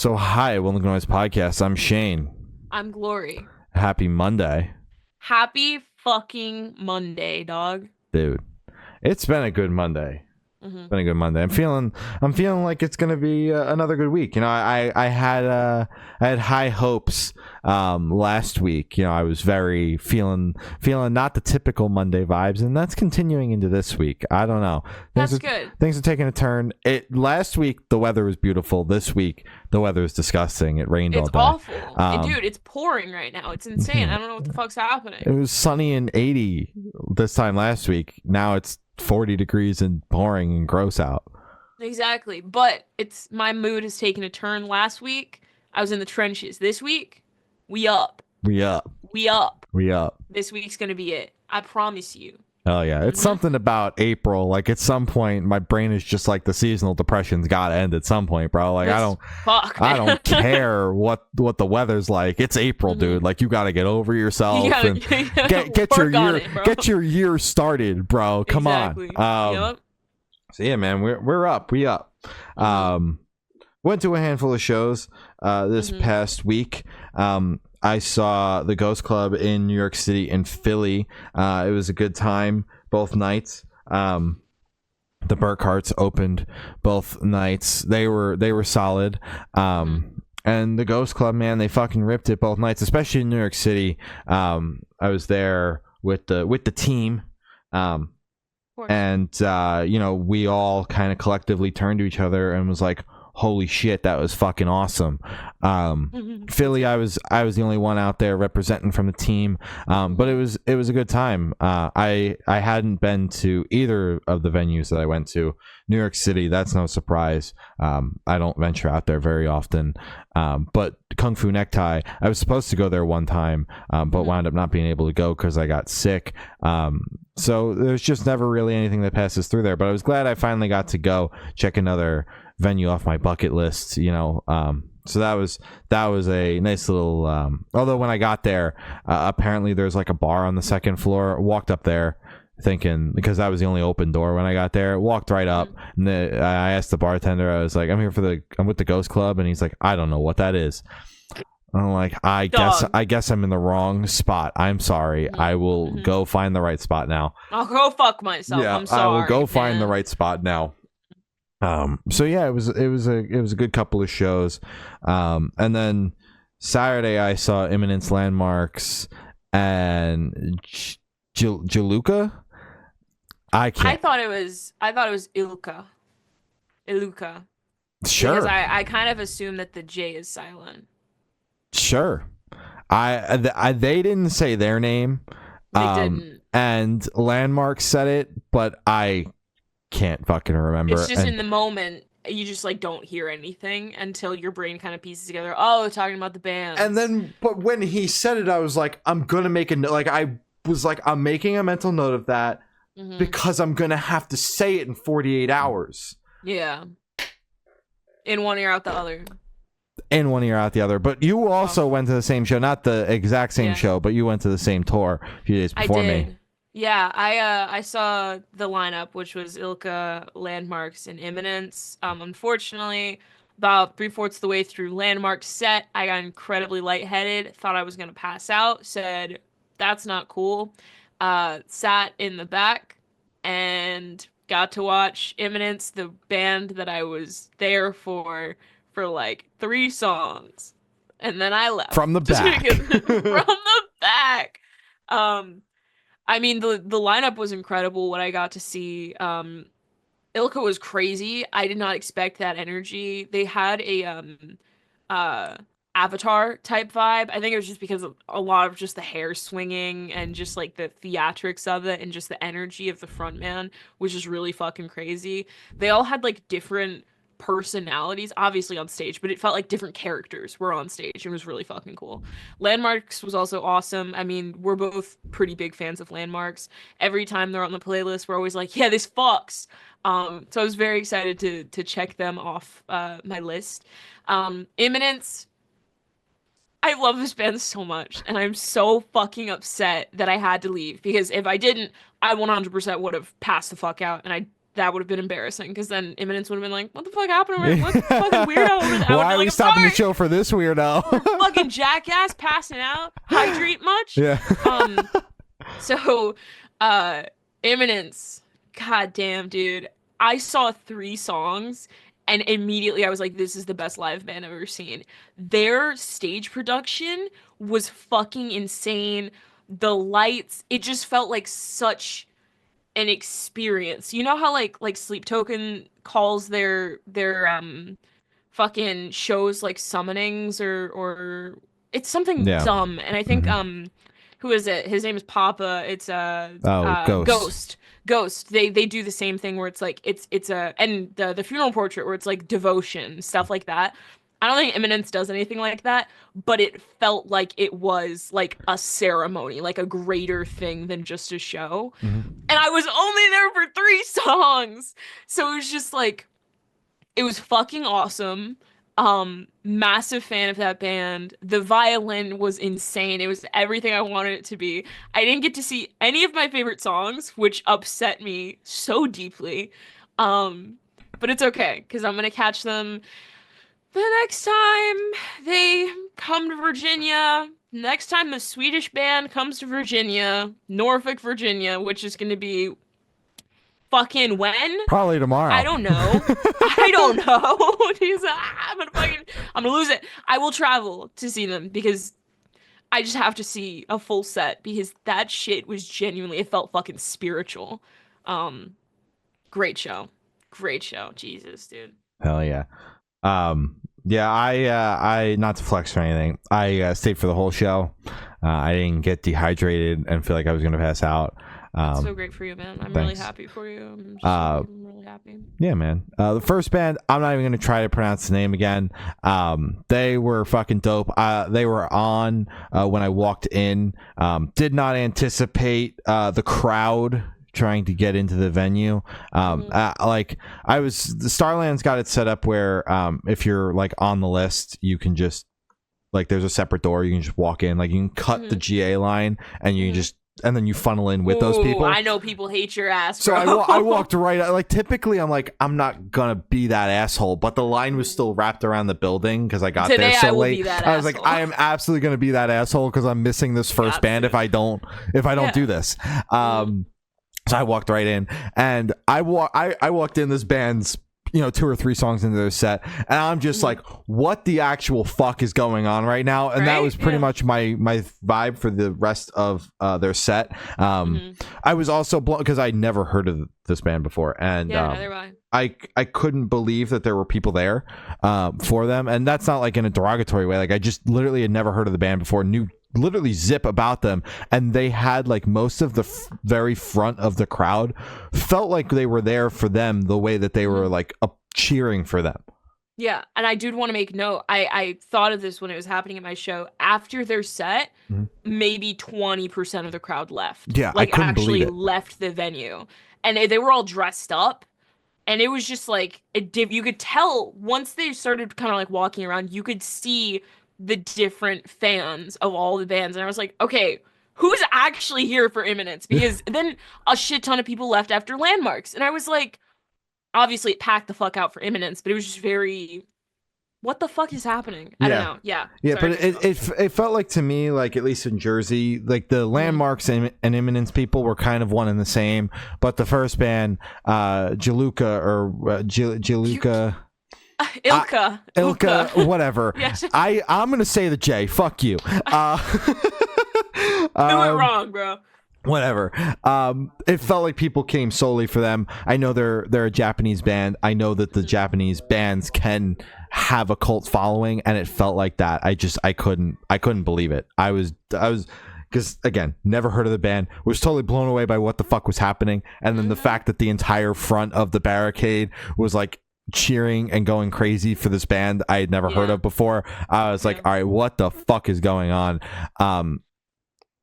So hi, Will Noise Podcast. I'm Shane. I'm Glory. Happy Monday, Happy fucking Monday, dog. dude. It's been a good Monday. Mm-hmm. Been a good Monday. I'm feeling like it's gonna be another good week. You know, I had high hopes last week. You know, I was very feeling not the typical Monday vibes, and that's continuing into this week. I don't know. Good. Things are taking a turn. Last week the weather was beautiful. This week the weather is disgusting. It rained all It's day. awful. Dude, it's pouring right now. It's insane. I don't know what the fuck's happening. It was sunny and 80 this time last week. Now it's 40 degrees and pouring and gross out. Exactly. But my mood has taken a turn. Last week, I was in the trenches. This week, we up. We up. We up. We up. This week's gonna be it. I promise you. Oh yeah, it's something about April. Like at some point, my brain is just like the seasonal depression's got to end at some point, bro. Like I don't care what the weather's like. It's April, dude. Like you got to get over yourself and get your year started, bro. Come exactly. on. Yep. So yeah, man, we're up. We up. Went to a handful of shows this past week. I saw the Ghost Club in New York City and Philly. It was a good time both nights. The Burkharts opened both nights. They were solid. And the Ghost Club, man, they fucking ripped it both nights, especially in New York City. I was there with the team. And you know, we all kind of collectively turned to each other and was like, holy shit, that was fucking awesome. Philly, I was the only one out there representing from the team, but it was a good time. I hadn't been to either of the venues that I went to. New York City, that's no surprise. I don't venture out there very often, but Kung Fu Necktie, I was supposed to go there one time, but wound up not being able to go because I got sick. So there's just never really anything that passes through there, but I was glad I finally got to go check another venue off my bucket list, you know. So that was a nice little although when I got there, apparently there's like a bar on the second floor. Walked up there thinking, because that was the only open door when I got there, walked right up, and I asked the bartender, I was like, I'm with the Ghost Club, and he's like, I don't know what that is. I'm like, I guess I'm in the wrong spot. I'm sorry. I will go find the right spot now. I'll go fuck myself. Yeah, I'm sorry. I will go find the right spot now. So yeah, it was a good couple of shows. And then Saturday I saw Imminence Landmarks and Jaluka. I thought it was Iluka. Sure. Because I kind of assume that the J is silent. Sure. They didn't say their name. They didn't. And Landmark said it, but I can't fucking remember. It's just in the moment, you just like don't hear anything until your brain kind of pieces together. Oh, they're talking about the band. And then, but when he said it, I was like, I'm gonna make a note. Like I was like, I'm making a mental note of that because I'm gonna have to say it in 48 hours. Yeah. In one ear, out the other. In one ear, out the other. But you also went to the same show, not the exact same show, but you went to the same tour a few days before me. Yeah, I saw the lineup, which was Ilka, Landmarks, and Imminence. Unfortunately, about 3/4 of the way through Landmark's set, I got incredibly lightheaded, thought I was going to pass out, said, that's not cool. Sat in the back and got to watch Imminence, the band that I was there for like 3 songs. And then I left. From the back. From the back. I mean, the lineup was incredible. What I got to see, Ilka was crazy. I did not expect that energy. They had a Avatar type vibe. I think it was just because of a lot of just the hair swinging and just like the theatrics of it and just the energy of the frontman, which is really fucking crazy. They all had like different personalities obviously on stage, but it felt like different characters were on stage. It was really fucking cool. Landmarks was also awesome. I mean, we're both pretty big fans of Landmarks. Every time they're on the playlist, we're always like, yeah, this fucks. So I was very excited to check them off my list. Imminence, I love this band so much, and I'm so fucking upset that I had to leave, because if I didn't, I 100% would have passed the fuck out, and I that would have been embarrassing because then Imminence would have been like, "What the fuck happened? What the fucking weirdo over there?" Why are we stopping the show for this weirdo? Fucking jackass passing out. Hydrate much? Yeah. So, Imminence. God damn, dude. I saw 3 songs and immediately I was like, this is the best live band I've ever seen. Their stage production was fucking insane. The lights, it just felt like such an experience. You know how like Sleep Token calls their fucking shows like summonings or it's something dumb. And I think who is it? His name is Papa. It's Ghost. Ghost. They do the same thing where it's like it's a and the funeral portrait where it's like devotion, stuff like that. I don't think Eminence does anything like that, but it felt like it was like a ceremony, like a greater thing than just a show. And I was only there for 3 songs. So it was just like it was fucking awesome. Massive fan of that band. The violin was insane. It was everything I wanted it to be. I didn't get to see any of my favorite songs, which upset me so deeply. But it's okay because I'm gonna catch them the next time they come to Virginia. Next time the Swedish band comes to Virginia, Norfolk, Virginia, which is gonna be fucking when? Probably tomorrow. I don't know. I don't know. I'm gonna lose it. I will travel to see them because I just have to see a full set because that shit was genuinely, it felt fucking spiritual. Great show. Great show. Jesus, dude. Hell yeah. Yeah, I not to flex or anything. I stayed for the whole show. I didn't get dehydrated and feel like I was gonna pass out. That's so great for you, man. I'm really happy for you. I'm really happy. Yeah, man. The first band, I'm not even going to try to pronounce the name again. They were fucking dope. They were on when I walked in. Did not anticipate the crowd trying to get into the venue. Like I was, the Starland's got it set up where if you're like on the list, you can just like there's a separate door. You can just walk in. Like you can cut the GA line and you can just. And then you funnel in with those people. I know people hate your ass, bro. So I walked right. Like typically, I'm like, I'm not gonna be that asshole. But the line was still wrapped around the building because I got there so late. I was like, I am absolutely gonna be that asshole because I'm missing this first band if I don't do this. So I walked right in, and I walked in this band's 2 or 3 songs into their set, and I'm just like, what the actual fuck is going on right now? And that was pretty much my vibe for the rest of their set. I was also blown because I never heard of this band before, and I couldn't believe that there were people there for them, and that's not like in a derogatory way. Like I just literally had never heard of the band before, knew literally zip about them, and they had like most of the very front of the crowd felt like they were there for them the way that they were like cheering for them. Yeah, and I did want to make note, I thought of this when it was happening at my show. After their set, maybe 20% of the crowd left. Yeah, like I couldn't actually believe it. left the venue, and they were all dressed up. And it was just like you could tell once they started kind of like walking around, you could see the different fans of all the bands, and I was like, okay, who's actually here for Imminence? Because then a shit ton of people left after Landmarks, and I was like, obviously it packed the fuck out for Imminence, but it was just very, what the fuck is happening? I don't know. Yeah, but it felt like to me, like at least in Jersey, like the Landmarks and Imminence people were kind of one and the same, but the first band, Jaluka or Jaluka. Ilka, whatever. I'm gonna say the J. Fuck you. Do it wrong, bro. Whatever. It felt like people came solely for them. I know they're a Japanese band. I know that the Japanese bands can have a cult following, and it felt like that. I couldn't believe it. I was because again, never heard of the band, was totally blown away by what the fuck was happening, and then the fact that the entire front of the barricade was like cheering and going crazy for this band I had never heard of before. I was like, all right, what the fuck is going on?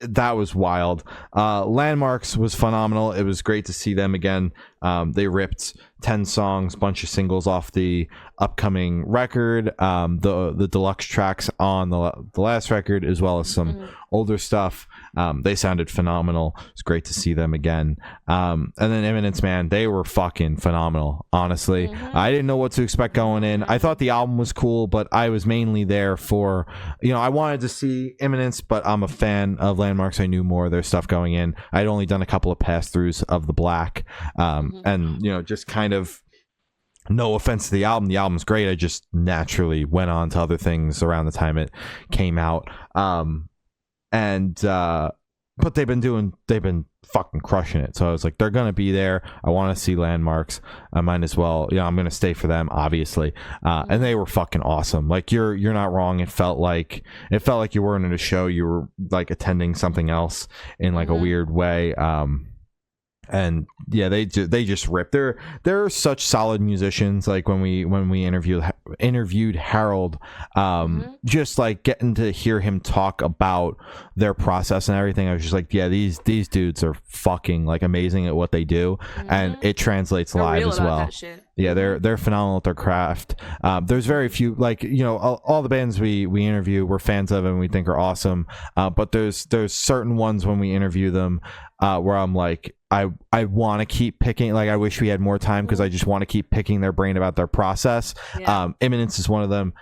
That was wild. Landmarks was phenomenal. It was great to see them again. They ripped 10 songs, bunch of singles off the upcoming record, the deluxe tracks on the last record, as well as some older stuff. They sounded phenomenal. It's great to see them again. And then Imminence, man, they were fucking phenomenal, honestly. I didn't know what to expect going in. I thought the album was cool, but I was mainly there for, I wanted to see Imminence, but I'm a fan of Landmarks. I knew more of their stuff going in. I'd only done a couple of pass-throughs of the Black, and just kind of, no offense to the album's great. I just naturally went on to other things around the time it came out. But they've been fucking crushing it. So I was like, they're gonna be there. I want to see Landmarks. I might as well, I'm gonna stay for them, obviously. And they were fucking awesome. Like, you're not wrong. It felt like you weren't at a show. You were like attending something else in like a weird way. And yeah, they just rip. They're such solid musicians. Like when we interviewed Harold, just like getting to hear him talk about their process and everything, I was just like, yeah, these dudes are fucking like amazing at what they do, and it translates live as well. Yeah, they're phenomenal at their craft. There's very few, like, all the bands we interview we're fans of and we think are awesome, but there's certain ones when we interview them where I'm like, I want to keep picking, like, I wish we had more time, because I just want to keep picking their brain about their process. Imminence is one of them.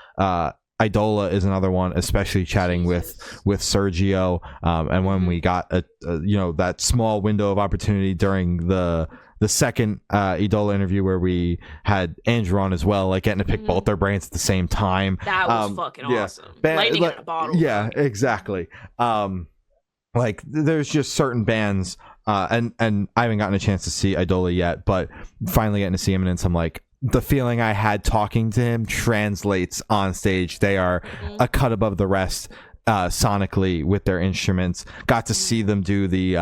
Idola is another one, especially chatting with Sergio, and when we got that small window of opportunity during the second Idola interview where we had Andrew on as well, like getting to pick both their brains at the same time. That was fucking awesome. Lightning in a bottle. Yeah, exactly. Like, there's just certain bands, and I haven't gotten a chance to see Idola yet, but finally getting to see Imminence, I'm like, the feeling I had talking to him translates on stage. They are a cut above the rest sonically with their instruments. Got to see them do the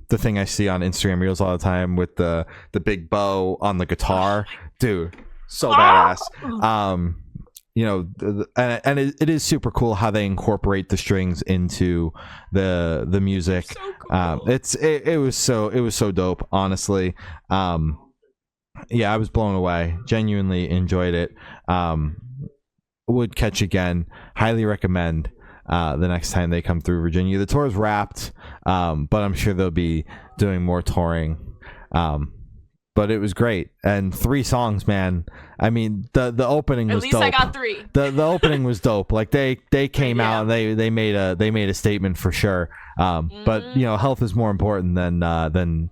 thing I see on Instagram Reels all the time with the big bow on the guitar. Dude, so badass. And it is super cool how they incorporate the strings into the music. So cool. It was so dope, honestly. Yeah, I was blown away. Genuinely enjoyed it. Would catch again. Highly recommend the next time they come through Virginia. The tour's wrapped, but I'm sure they'll be doing more touring. But it was great, and 3 songs, man. I mean, the opening was dope. At least I got 3. The opening was dope. Like, they came out and they made a statement for sure. But health is more important than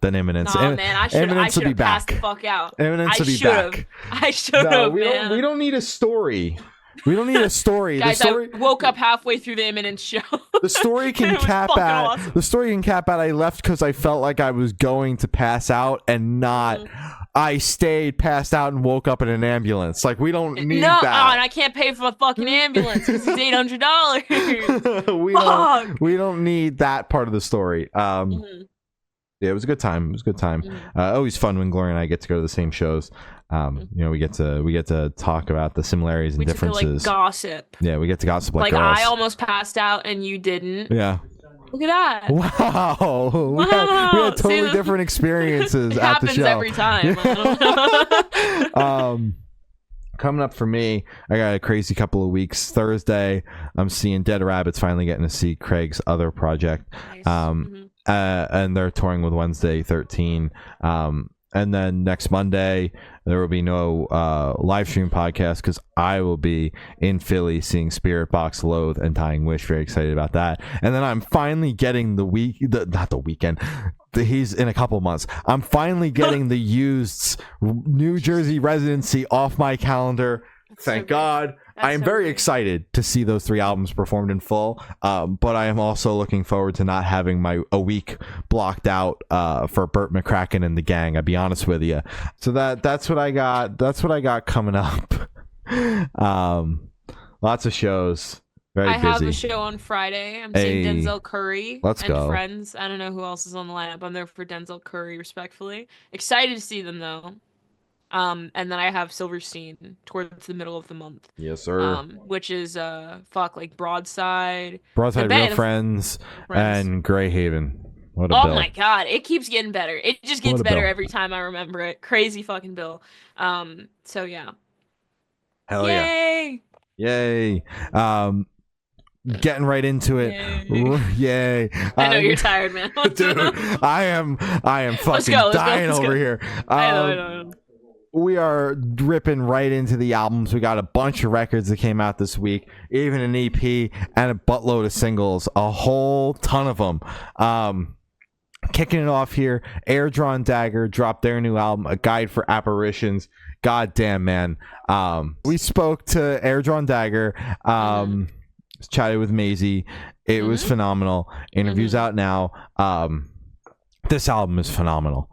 Imminence. Nah, man, I should have passed the fuck out. Imminence will be back. I should have. Man. We don't need a story. We don't need a story. Guys, I woke up halfway through the Imminence show. The story can cap at. Awesome. The story can cap at. I left because I felt like I was going to pass out, and not. I stayed, passed out, and woke up in an ambulance. Like, we don't need that. And I can't pay for a fucking ambulance because it's $800. We don't need that part of the story. Yeah, it was a good time. Always fun when Gloria and I get to go to the same shows. We get to talk about the similarities and differences. We get to, gossip. Yeah, we get to gossip like girls. I almost passed out and you didn't. Yeah. Look at that. Wow. We had totally different experiences at the show. It happens every time. Coming up for me, I got a crazy couple of weeks. Thursday, I'm seeing Dead Rabbits, finally getting to see Craig's other project. Nice. And they're touring with Wednesday 13. And then next Monday, there will be no live stream podcast because I will be in Philly seeing Spirit Box, Loathe, and Dying Wish. Very excited about that. And then I'm finally getting he's in a couple months. I'm finally getting the Used New Jersey residency off my calendar. Thank God. I am very excited to see those 3 albums performed in full, but I am also looking forward to not having a week blocked out for Burt McCracken and the gang. I'll be honest with you. So that's what I got. That's what I got coming up. Lots of shows. Very busy. Have a show on Friday. I'm seeing Denzel Curry. Let's go. Friends. I don't know who else is on the lineup. I'm there for Denzel Curry, respectfully. Excited to see them though. And then I have Silverstein towards the middle of the month. Yes, sir. Which is like Broadside, Real Friends, and Greyhaven. What a Oh bill. my god, it keeps getting better. It just gets What a better bill. every time I remember it. Crazy fucking bill. So yeah. Hell yeah. Yay! Yay. Getting right into it. Yay. I know you're tired, man. Dude, I am fucking dying over here. I know. We are ripping right into the albums. We got a bunch of records that came out this week, even an EP and a buttload of singles, a whole ton of them. Kicking it off here, Air Drawn Dagger dropped their new album, A Guide for Apparitions. God damn, man. We spoke to Air Drawn Dagger, chatted with Maisie. It was phenomenal. Interviews out now. This album is phenomenal,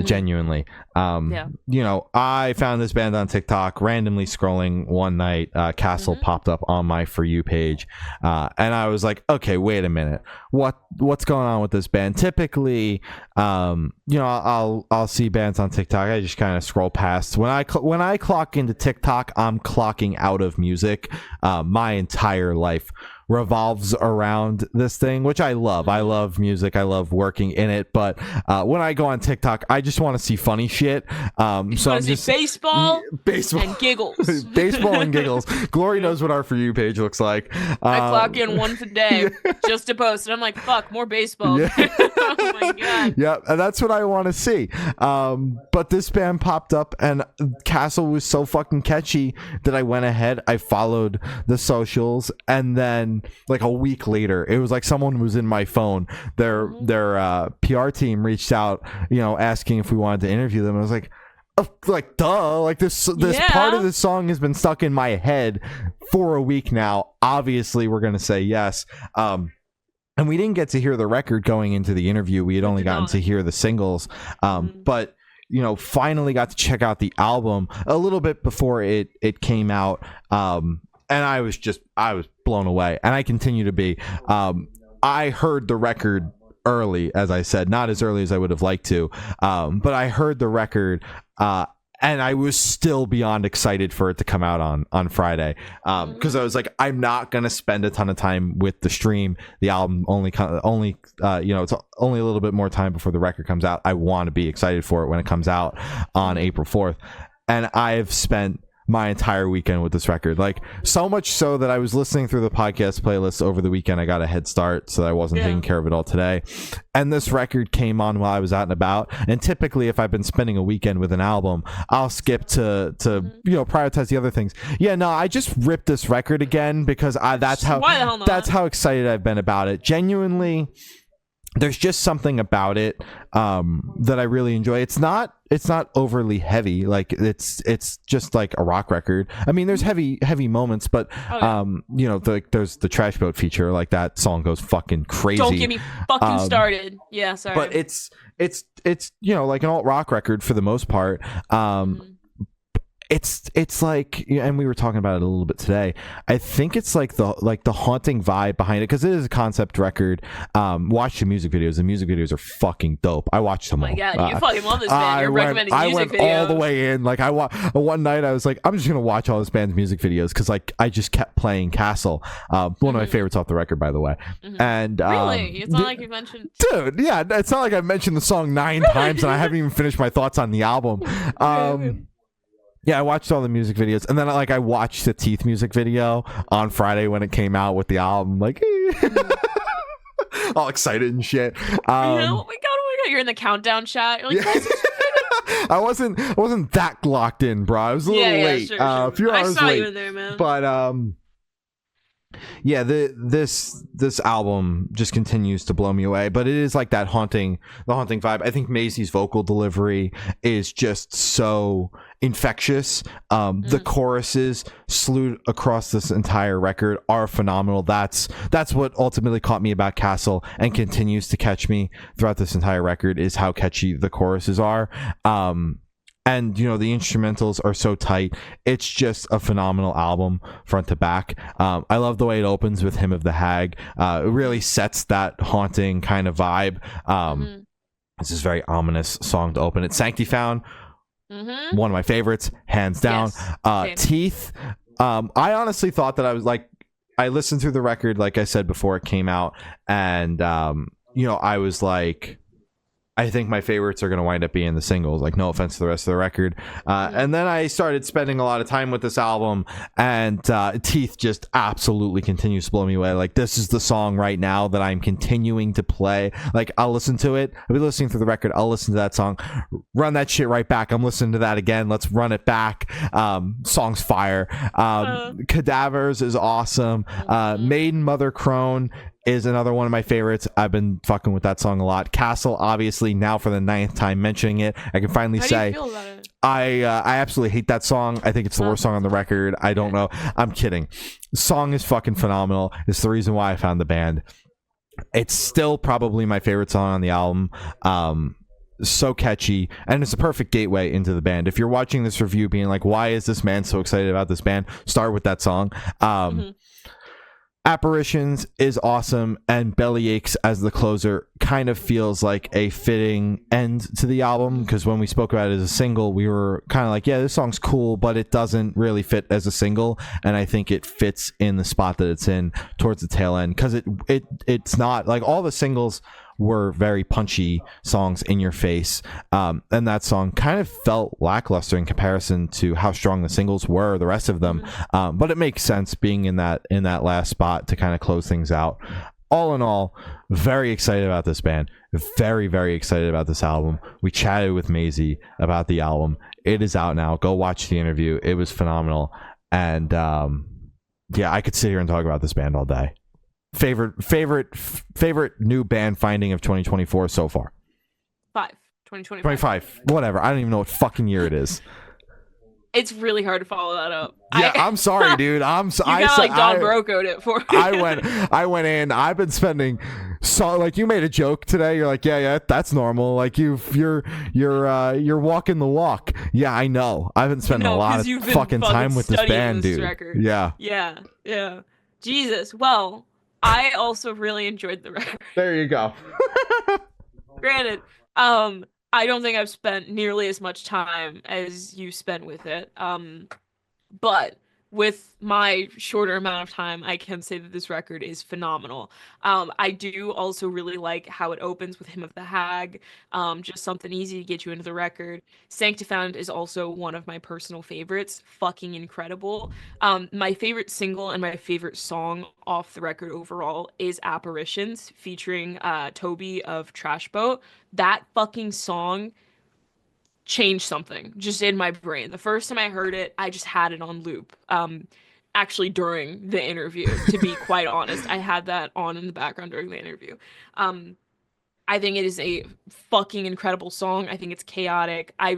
genuinely. You know, I found this band on TikTok, randomly scrolling one night. Castle popped up on my For You page, and I was like, okay, wait a minute, what's going on with this band? Typically, you know, I'll see bands on TikTok. I just kind of scroll past. When I clock into TikTok, I'm clocking out of music. My entire life revolves around this thing, which I love. I love music. I love working in it. But when I go on TikTok, I just want to see funny shit. So I'm just baseball and giggles. Baseball and giggles. Glory knows what our For You page looks like. I clock in once a day just to post, and I'm like, fuck, more baseball. Yeah. Oh my god. Yeah, and that's what I want to see. But this band popped up, and Castle was so fucking catchy that I went ahead, I followed the socials, and then like a week later, it was like someone was in my phone. Their PR team reached out, you know, asking if we wanted to interview them. I was like, oh, like duh, like this part of the song has been stuck in my head for a week now. Obviously, we're gonna say yes. And we didn't get to hear the record going into the interview. We had only gotten to hear the singles. But you know, finally got to check out the album a little bit before it came out. And I was blown away, and I continue to be. I heard the record early, as I said, not as early as I would have liked to, but I heard the record, and I was still beyond excited for it to come out on Friday, because I was like, I'm not gonna spend a ton of time with the stream. The album only you know, it's only a little bit more time before the record comes out. I want to be excited for it when it comes out on April 4th, and I've spent my entire weekend with this record, like so much so that I was listening through the podcast playlist over the weekend. I got a head start, so that I wasn't taking care of it all today, and this record came on while I was out and about. And typically, if I've been spending a weekend with an album, I'll skip to you know, prioritize the other things. No, I just ripped this record again because that's how excited I've been about it. Genuinely, there's just something about it that I really enjoy. It's not overly heavy. Like it's just like a rock record. I mean, there's heavy moments, but you know, there's the Trash Boat feature. Like that song goes fucking crazy. Don't get me fucking started. Yeah, sorry. But it's you know, like an alt rock record for the most part. It's like, and we were talking about it a little bit today. I think it's like the haunting vibe behind it, because it is a concept record. Watch the music videos. The music videos are fucking dope. I watched them all. Oh my god, you fucking love this band. You're recommending music videos. I went all the way in. Like one night I was like, I'm just gonna watch all this band's music videos, because like I just kept playing Castle. One of my favorites off the record, by the way. And really, it's not like you mentioned. Dude, yeah, it's not like I mentioned the song 9 times and I haven't even finished my thoughts on the album. Yeah, I watched all the music videos, and then I watched the Teeth music video on Friday when it came out with the album, like all excited and shit. Oh my god, you're in the countdown chat. You're like, I wasn't that locked in, bro. I was a little late. Sure. A few hours I saw late. you in there, man. But yeah, this album just continues to blow me away. But it is like the haunting vibe. I think Maisie's vocal delivery is just so infectious. The choruses slewed across this entire record are phenomenal. That's what ultimately caught me about Castle, and continues to catch me throughout this entire record, is how catchy the choruses are. And, you know, the instrumentals are so tight. It's just a phenomenal album front to back. I love the way it opens with Hymn of the Hag. It really sets that haunting kind of vibe. This is a very ominous song to open it. Sancti Found, one of my favorites, hands down. Teeth. I honestly thought that I listened through the record, like I said, before it came out. And, I was like, I think my favorites are going to wind up being the singles. Like, no offense to the rest of the record. And then I started spending a lot of time with this album, and Teeth just absolutely continues to blow me away. Like, this is the song right now that I'm continuing to play. Like, I'll listen to it. I'll be listening to the record. I'll listen to that song. Run that shit right back. I'm listening to that again. Let's run it back. Song's fire. Cadavers is awesome. Maiden Mother Crone is another one of my favorites. I've been fucking with that song a lot. Castle, obviously, now for the 9th time mentioning it, I can finally say, how do you feel about it? I absolutely hate that song. I think it's the worst song on the record. I don't know. I'm kidding. Song is fucking phenomenal. It's the reason why I found the band. It's still probably my favorite song on the album. So catchy, and it's a perfect gateway into the band. If you're watching this review being like, why is this man so excited about this band, start with that song. Apparitions is awesome, and Bellyaches as the closer kind of feels like a fitting end to the album, because when we spoke about it as a single, we were kind of like, yeah, this song's cool, but it doesn't really fit as a single, and I think it fits in the spot that it's in towards the tail end, because it's not like all the singles were very punchy songs in your face, and that song kind of felt lackluster in comparison to how strong the singles were, the rest of them, but it makes sense being in that last spot to kind of close things out. All in all, very excited about this band, very, very excited about this album. We chatted with Maisie about the album. It is out now. Go watch the interview. It was phenomenal, and yeah, I could sit here and talk about this band all day. Favorite new band finding of 2024 so far? 2025. 25. Whatever. I don't even know what fucking year it is. It's really hard to follow that up. Yeah, I'm sorry, dude. You got like Don Broco'd it for me. I went in. I've been spending like, you made a joke today. You're like, yeah, that's normal. Like you're walking the walk. Yeah, I know. I've been spending a lot of fucking time with this band, dude. Record. Yeah. Jesus. Well, I also really enjoyed the record. There you go. Granted, I don't think I've spent nearly as much time as you spent with it. But with my shorter amount of time, I can say that this record is phenomenal. I do also really like how it opens with Hymn of the Hag, just something easy to get you into the record. Sanctifound is also one of my personal favorites, fucking incredible. My favorite single and my favorite song off the record overall is Apparitions, featuring Toby of Trash Boat. That fucking song changed something just in my brain. The first time I heard it, I just had it on loop. Actually during the interview, to be quite honest. I had that on in the background during the interview. I think it is a fucking incredible song. I think it's chaotic. I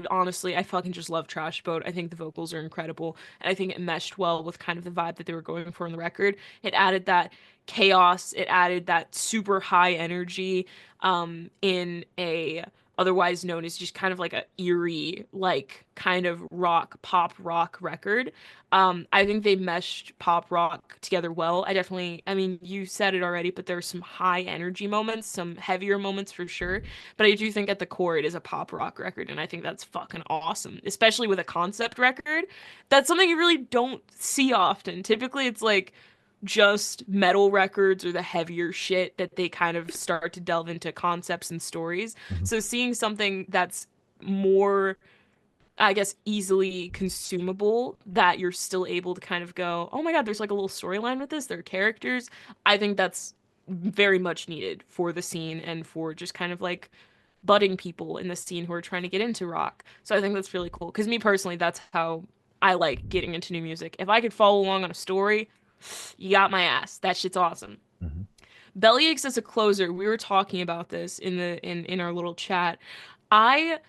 fucking just love Trash Boat. I think the vocals are incredible, and I think it meshed well with kind of the vibe that they were going for in the record. It added that chaos, it added that super high energy in a otherwise known as just kind of like a eerie, like kind of pop rock record. I think they meshed pop rock together well. I mean, you said it already, but there's some high energy moments, some heavier moments for sure. But I do think at the core it is a pop rock record, and I think that's fucking awesome, especially with a concept record. That's something you really don't see often. Typically, it's like just metal records or the heavier shit that they kind of start to delve into concepts and stories. So seeing something that's more, I guess, easily consumable, that you're still able to kind of go, oh my god, there's like a little storyline with this, there are characters. I think that's very much needed for the scene and for just kind of like budding people in the scene who are trying to get into rock. So I think that's really cool, because me personally, that's how I like getting into new music. If I could follow along on a story, you got my ass. That shit's awesome. Bellyaches as a closer, we were talking about this in our little chat. I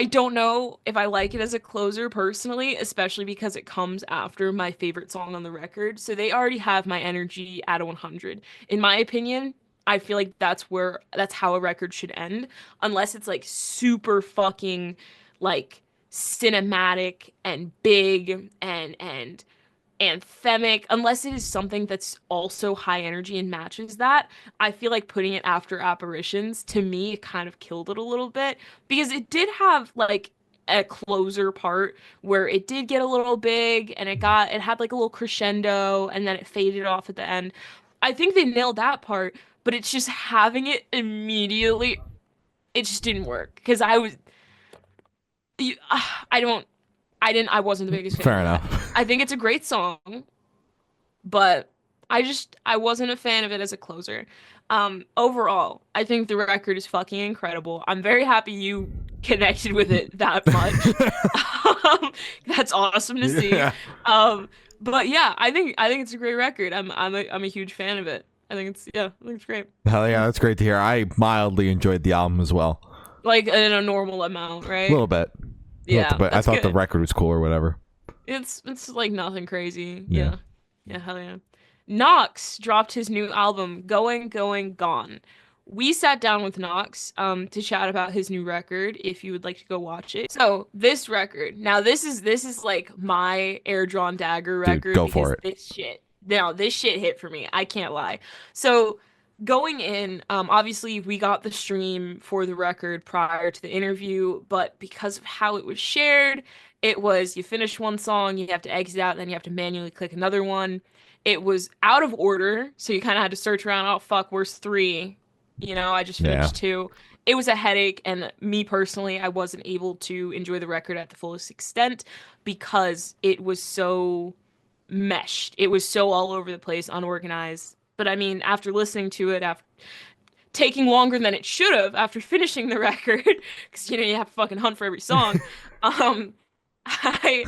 don't know if I like it as a closer personally, especially because it comes after my favorite song on the record. So they already have my energy at a 100. In my opinion, I feel like that's how a record should end, unless it's like super fucking like cinematic and big and anthemic. Unless it is something that's also high energy and matches that, I feel like putting it after Apparitions, to me, it kind of killed it a little bit, because it did have like a closer part where it did get a little big, and it had like a little crescendo, and then it faded off at the end. I think they nailed that part, but it's just having it immediately. It just didn't work because I was, I don't, I wasn't the biggest fan Fair of that. enough. I think it's a great song, but I wasn't a fan of it as a closer. Overall, I think the record is fucking incredible. I'm very happy you connected with it that much. Um, that's awesome to see. Yeah. Um, but yeah, I think it's a great record. I'm a huge fan of it. I think it's yeah, I think it's great. Hell yeah, that's great to hear. I mildly enjoyed the album as well. Like in a normal amount, A right? little bit. Yeah, But I that's thought the good. record was cool or whatever. It's like nothing crazy. Yeah. Yeah. Yeah, hell yeah. Knox dropped his new album, Going, Going, Gone. We sat down with Knox to chat about his new record if you would like to go watch it. So, this record. Now this is like my Air Drawn Dagger Dude, record go because for it. this shit hit for me. I can't lie. So, going in, obviously we got the stream for the record prior to the interview, but because of how it was shared, it was you finish one song, you have to exit out, then you have to manually click another one. It was out of order, so you kind of had to search around. Oh, fuck, where's three? You know, I just Yeah. finished two. It was a headache, and me personally, I wasn't able to enjoy the record at the fullest extent because it was so meshed. It was so all over the place, unorganized. But I mean, after listening to it, after taking longer than it should have, after finishing the record, because you know you have to fucking hunt for every song, um, I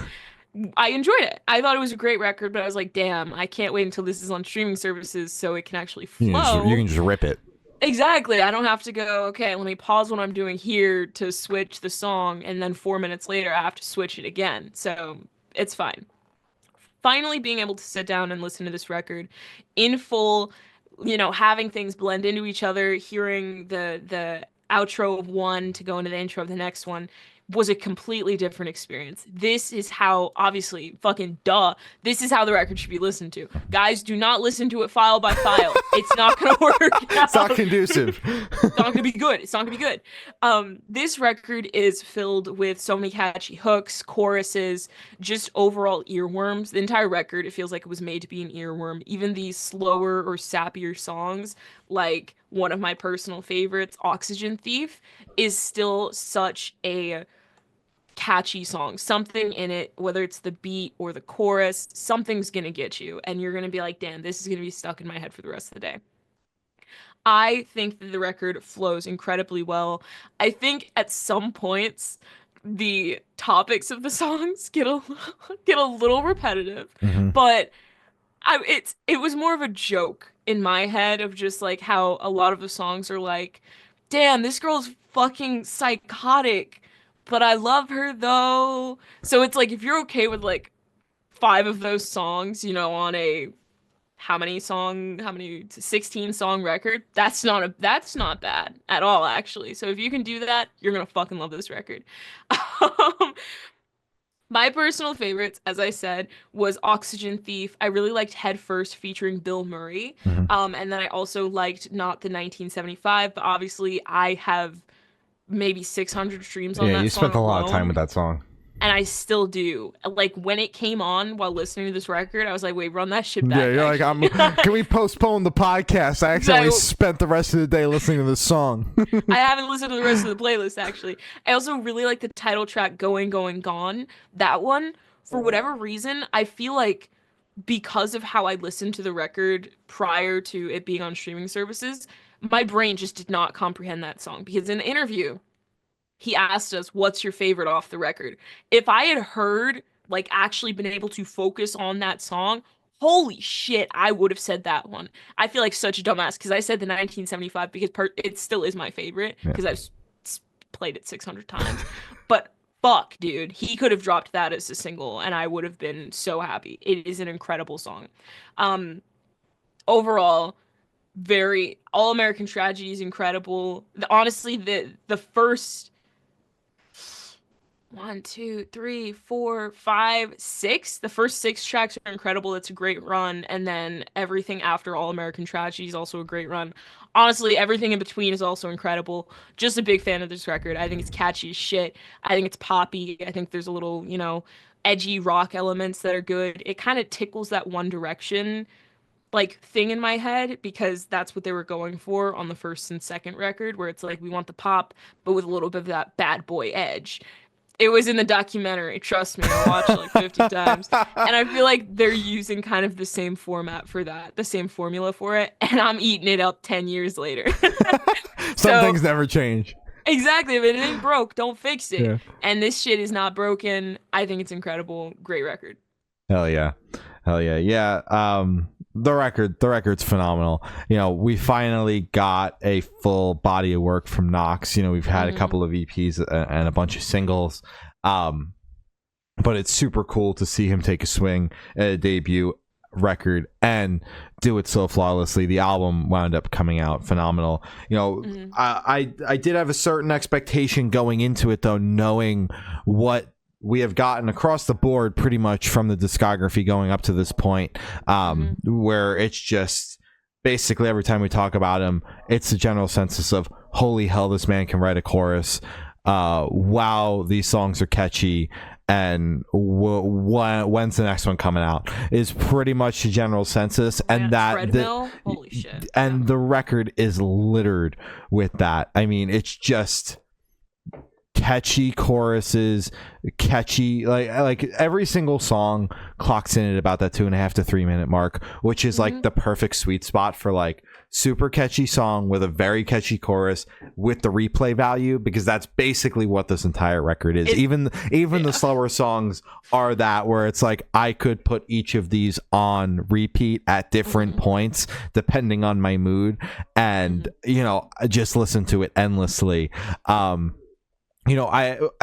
I enjoyed it. I thought it was a great record, but I was like, damn, I can't wait until this is on streaming services so it can actually You flow. can just rip it. Exactly. I don't have to go, okay, let me pause what I'm doing here to switch the song, and then 4 minutes later I have to switch it again. So it's fine. Finally being able to sit down and listen to this record in full, you know, having things blend into each other, hearing the outro of one to go into the intro of the next one was a completely different experience. This is how, obviously, fucking duh, this is how the record should be listened to. Guys, do not listen to it file by file. It's not gonna work It's not out. conducive. It's not gonna be good. It's not gonna be good. This record is filled with so many catchy hooks, choruses, just overall earworms. The entire record, it feels like it was made to be an earworm. Even these slower or sappier songs, like one of my personal favorites, Oxygen Thief, is still such a catchy song. Something in it, whether it's the beat or the chorus, something's gonna get you, and you're gonna be like, damn, this is gonna be stuck in my head for the rest of the day. I think that the record flows incredibly well. I think at some points the topics of the songs get a little repetitive, Hmm. but it was more of a joke in my head of just like how a lot of the songs are like, damn, this girl's fucking psychotic, but I love her though. So it's like if you're okay with like five of those songs, you know, on a how many 16 song record, that's not bad at all actually. So if you can do that, you're gonna fucking love this record. um, my personal favorites, as I said, was Oxygen Thief. I really liked Head First featuring Bill Murray. Hmm. And then I also liked Not the 1975, but obviously I have maybe 600 streams on Yeah, that you song spent a lot of time with alone, that song. and I still do. Like when it came on while listening to this record, I was like, wait, run that shit Yeah, back, you're like, actually. can we postpone the podcast? I accidentally So spent the rest of the day listening to this song. I haven't listened to the rest of the playlist actually. I also really like the title track Going, Going, Gone. That one, for whatever reason, I feel like because of how I listened to the record prior to it being on streaming services, my brain just did not comprehend that song. Because in the interview, he asked us, what's your favorite off the record? If I had heard, like, actually been able to focus on that song, holy shit, I would have said that one. I feel like such a dumbass because I said the 1975 because it still is my favorite Yeah. because played it 600 times. But fuck, dude, he could have dropped that as a single and I would have been so happy. It is an incredible song. Um, Overall, very All American Tragedy is incredible. Honestly, the first one, two, three, four, five, six. The first six tracks are incredible. It's a great run. And then everything after All American Tragedy is also a great run. Honestly, everything in between is also incredible. Just a big fan of this record. I think it's catchy as shit. I think it's poppy. I think there's a little, you know, edgy rock elements that are good. It kind of tickles that One Direction like thing in my head because that's what they were going for on the first and second record, where it's like we want the pop, but with a little bit of that bad boy edge. It was in the documentary. Trust me, I watched it like 50 times. And I feel like they're using kind of the same format for that, the same formula for it. And I'm eating it up 10 years later. Some So, things never change. exactly. If it ain't broke, don't fix it. Yeah. And this shit is not broken. I think it's incredible. Great record. Hell yeah. Hell yeah. Yeah. The record's phenomenal. We finally got a full body of work from Knox. We've had a couple of EPs and a bunch of singles. But it's super cool to see him take a swing at a debut record and do it so flawlessly. The album wound up coming out phenomenal. I did have a certain expectation going into it, though, knowing what we have gotten across the board pretty much from the discography going up to this point, where it's just basically every time we talk about him, it's the general census of holy hell, this man can write a chorus. Wow, these songs are catchy. And when's the next one coming out is pretty much the general census. And holy shit. And the record is littered with that. I mean, it's just catchy choruses, catchy, like every single song clocks in at about that 2.5 to 3 minute mark, which is like the perfect sweet spot for like super catchy song with a very catchy chorus with the replay value, because that's basically what this entire record is. Even the slower songs are that, where it's like I could put each of these on repeat at different points depending on my mood, and just listen to it endlessly. I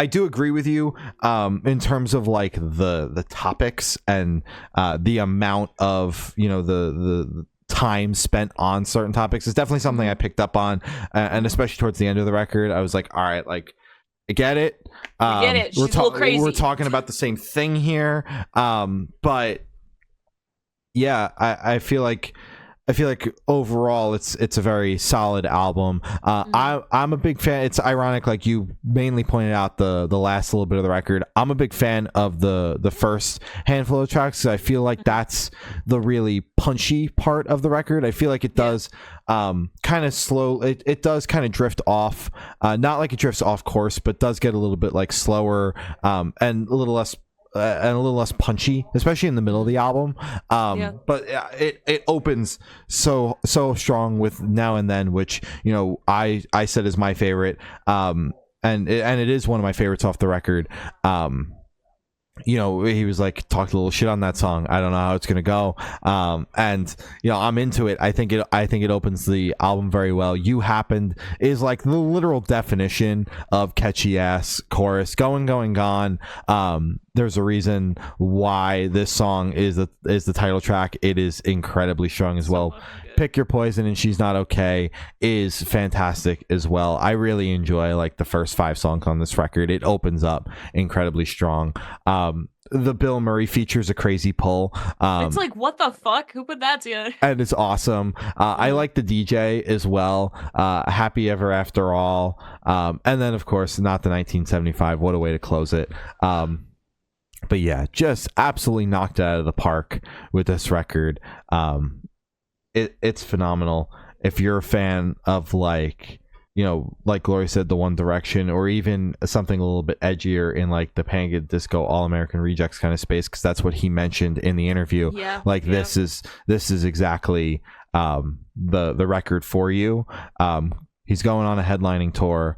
do agree with you in terms of like the topics and the amount of the time spent on certain topics is definitely something I picked up on, and especially towards the end of the record, I was like, all right, like I get it. I get it. She's a little crazy. We're talking about the same thing here, but yeah, I feel like overall it's a very solid album. I'm a big fan. It's ironic, like you mainly pointed out the last little bit of the record. I'm a big fan of the first handful of tracks. I feel like that's the really punchy part of the record. I feel like it does kind of slow. It does kind of drift off, not like it drifts off course, but does get a little bit like slower, and a little less punchy, especially in the middle of the album. But it opens so strong with Now and Then, which I said is my favorite, and it is one of my favorites off the record. He was like, talked a little shit on that song. I don't know how it's gonna go, and I'm into it. I think it opens the album very well. You Happened is like the literal definition of catchy ass chorus. Going Gone. There's a reason why this song is the title track. It is incredibly strong as well. Pick Your Poison and She's Not Okay is fantastic as well. I really enjoy like the first 5 songs on this record. It opens up incredibly strong. The Bill Murray features a crazy pull. It's like, what the fuck? Who put that together? And it's awesome. I like the DJ as well. Happy Ever After All. And then, of course, Not the 1975. What a way to close it. But yeah, just absolutely knocked it out of the park with this record. It's phenomenal. If you're a fan of like Glory said, the One Direction, or even something a little bit edgier in like the Panic at the Disco All American Rejects kind of space, because that's what he mentioned in the interview. This is exactly the record for you. He's going on a headlining tour.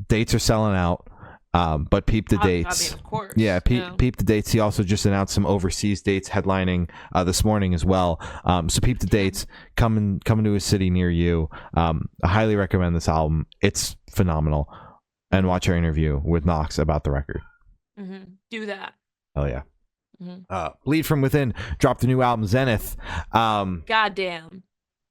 Dates are selling out. But peep the dates. I mean, of course. Yeah, peep the dates. He also just announced some overseas dates headlining this morning as well. So peep the dates. Coming to a city near you. I highly recommend this album. It's phenomenal. And watch our interview with Knox about the record. Do that. Oh yeah. Bleed From Within dropped the new album Zenith. Goddamn.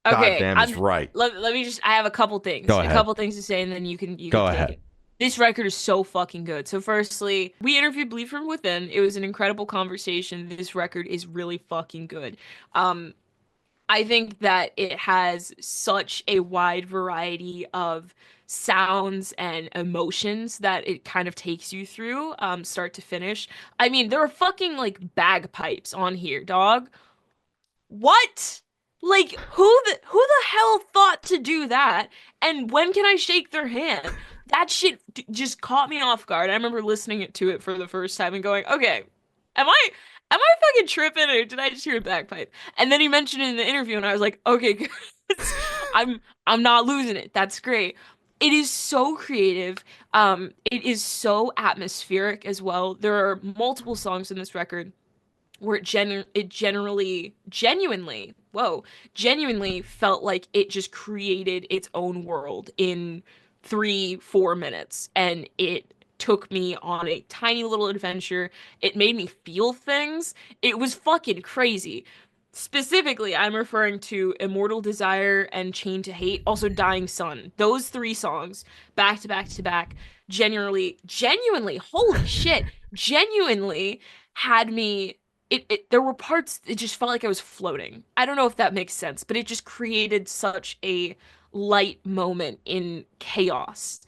Okay, goddamn is right. Let me just. I have a couple things. Go ahead. A couple things to say, and then you can go take ahead. it. This record is so fucking good. So firstly, we interviewed Bleed From Within. It was an incredible conversation. This record is really fucking good. I think that it has such a wide variety of sounds and emotions that it kind of takes you through, start to finish. I mean, there are fucking like bagpipes on here, dog. what? Like who the hell thought to do that? And when can I shake their hand? That shit just caught me off guard. I remember listening to it for the first time and going, "Okay, am I fucking tripping or did I just hear a bagpipe?" And then he mentioned it in the interview and I was like, "Okay, good. I'm I'm not losing it. That's great." It is so creative. It is so atmospheric as well. There are multiple songs in this record where it generally genuinely whoa genuinely felt like it just created its own world in 3-4 minutes, and it took me on a tiny little adventure. It made me feel things. It was fucking crazy. Specifically, I'm referring to Immortal Desire and Chain to Hate, also Dying Sun. Those three songs, back to back to back, genuinely, holy shit, genuinely had me. There were parts, it just felt like I was floating. I don't know if that makes sense, but it just created such a light moment in chaos.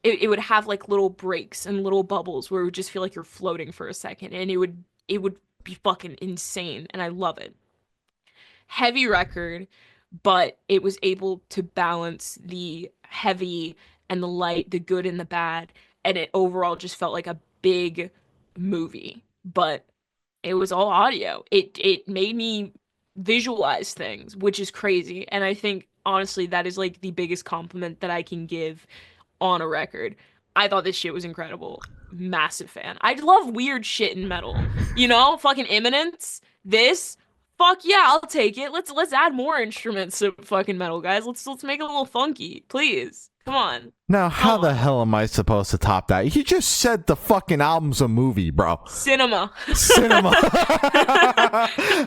It would have like little breaks and little bubbles where it would just feel like you're floating for a second, and it would be fucking insane, and I love it. Heavy record, but it was able to balance the heavy and the light, the good and the bad, and it overall just felt like a big movie. But it was all audio. It made me visualize things, which is crazy. And I think honestly that is like the biggest compliment that I can give on a record. I thought this shit was incredible. Massive fan. I love weird shit in metal. You know, fucking Imminence. This, fuck yeah, I'll take it. Let's add more instruments to fucking metal, guys. Let's make it a little funky, please. Come on. Now, how Come the on. hell am I supposed to top that? You just said the fucking album's a movie, bro. Cinema. Cinema.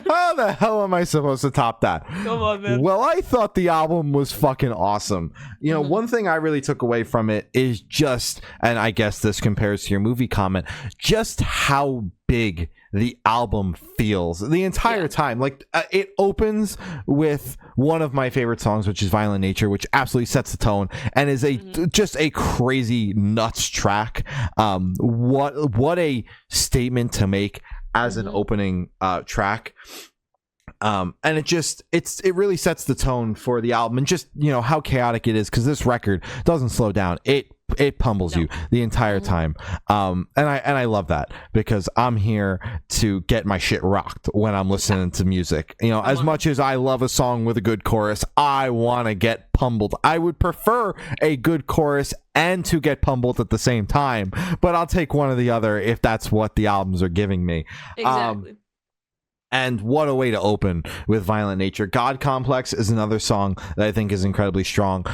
How the hell am I supposed to top that? Come on, man. Well, I thought the album was fucking awesome. You know, one thing I really took away from it is just, and I guess this compares to your movie comment, just how big the album feels the entire time. Like, it opens with one of my favorite songs, which is Violent Nature, which absolutely sets the tone and is a just a crazy nuts track. What a statement to make as an opening track. And it really sets the tone for the album, and just, you know, how chaotic it is, because this record doesn't slow down. It pummels you the entire time. And I love that, because I'm here to get my shit rocked when I'm listening to music. You know, as much as I love a song with a good chorus, I want to get pummeled. I would prefer a good chorus and to get pummeled at the same time, but I'll take one or the other if that's what the albums are giving me. Exactly. And what a way to open with Violent Nature. God Complex is another song that I think is incredibly strong.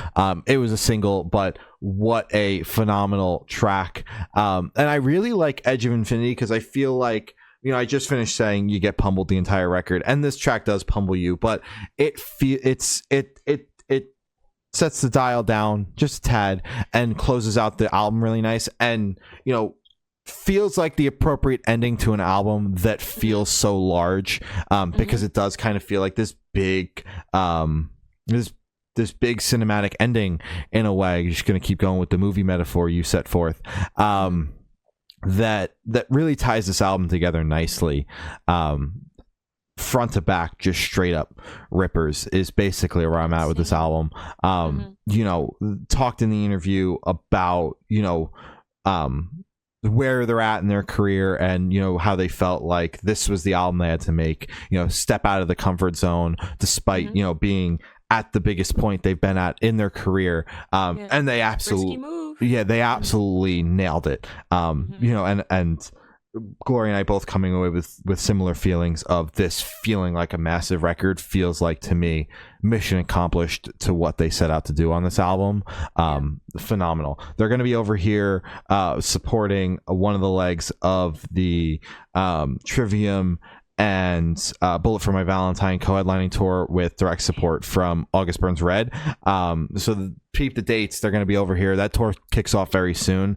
It was a single, but what a phenomenal track. And I really like Edge of Infinity, because I feel like, you know, I just finished saying you get pummeled the entire record, and this track does pummel you, but it sets the dial down just a tad and closes out the album really nice, and, you know, feels like the appropriate ending to an album that feels so large, because it does kind of feel like this big this big cinematic ending in a way. You're just going to keep going with the movie metaphor you set forth, that really ties this album together nicely. Front to back, just straight up rippers is basically where I'm at with this album. You know, talked in the interview about, you know, where they're at in their career, and, you know, how they felt like this was the album they had to make, you know, step out of the comfort zone despite, you know, being at the biggest point they've been at in their career. And they absolutely nailed it. You know, and Gloria and I both coming away with similar feelings of this feeling like a massive record. Feels like, to me, mission accomplished to what they set out to do on this album. Phenomenal. They're going to be over here supporting one of the legs of the Trivium and Bullet for My Valentine co-headlining tour, with direct support from August Burns Red. Peep the dates. They're going to be over here. That tour kicks off very soon.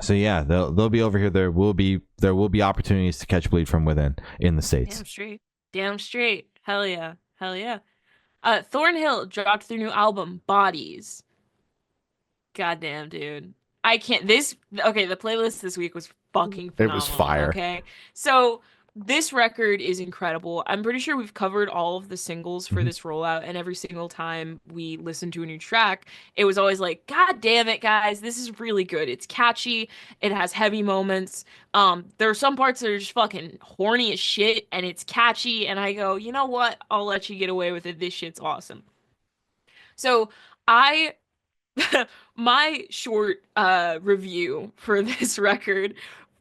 So yeah, they'll be over here. There will be opportunities to catch Bleed from Within in the States. Damn straight. Hell yeah. Thornhill dropped their new album, Bodies. Goddamn, dude. I can't. The playlist this week was fucking phenomenal. It was fire. Okay, so This record is incredible. I'm pretty sure we've covered all of the singles for Mhm. this rollout, and every single time we listened to a new track, it was always like, God damn it, guys, this is really good. It's catchy, it has heavy moments. There are some parts that are just fucking horny as shit, and it's catchy, and I go, you know what? I'll let you get away with it. This shit's awesome. So I my short review for this record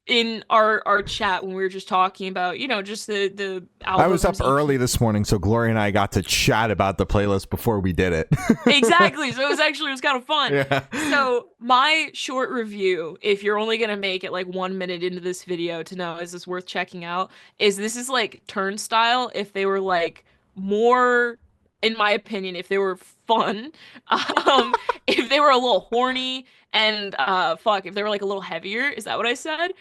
in our chat when we were just talking about, just the I was albums, up early this morning, so Gloria and I got to chat about the playlist before we did it. Exactly. So it was kind of fun. Yeah. So my short review, if you're only gonna make it like 1 minute into this video to know is this worth checking out, is this is like Turnstile if they were like more, in my opinion, if they were fun, um, if they were a little horny and if they were like a little heavier, is that what I said?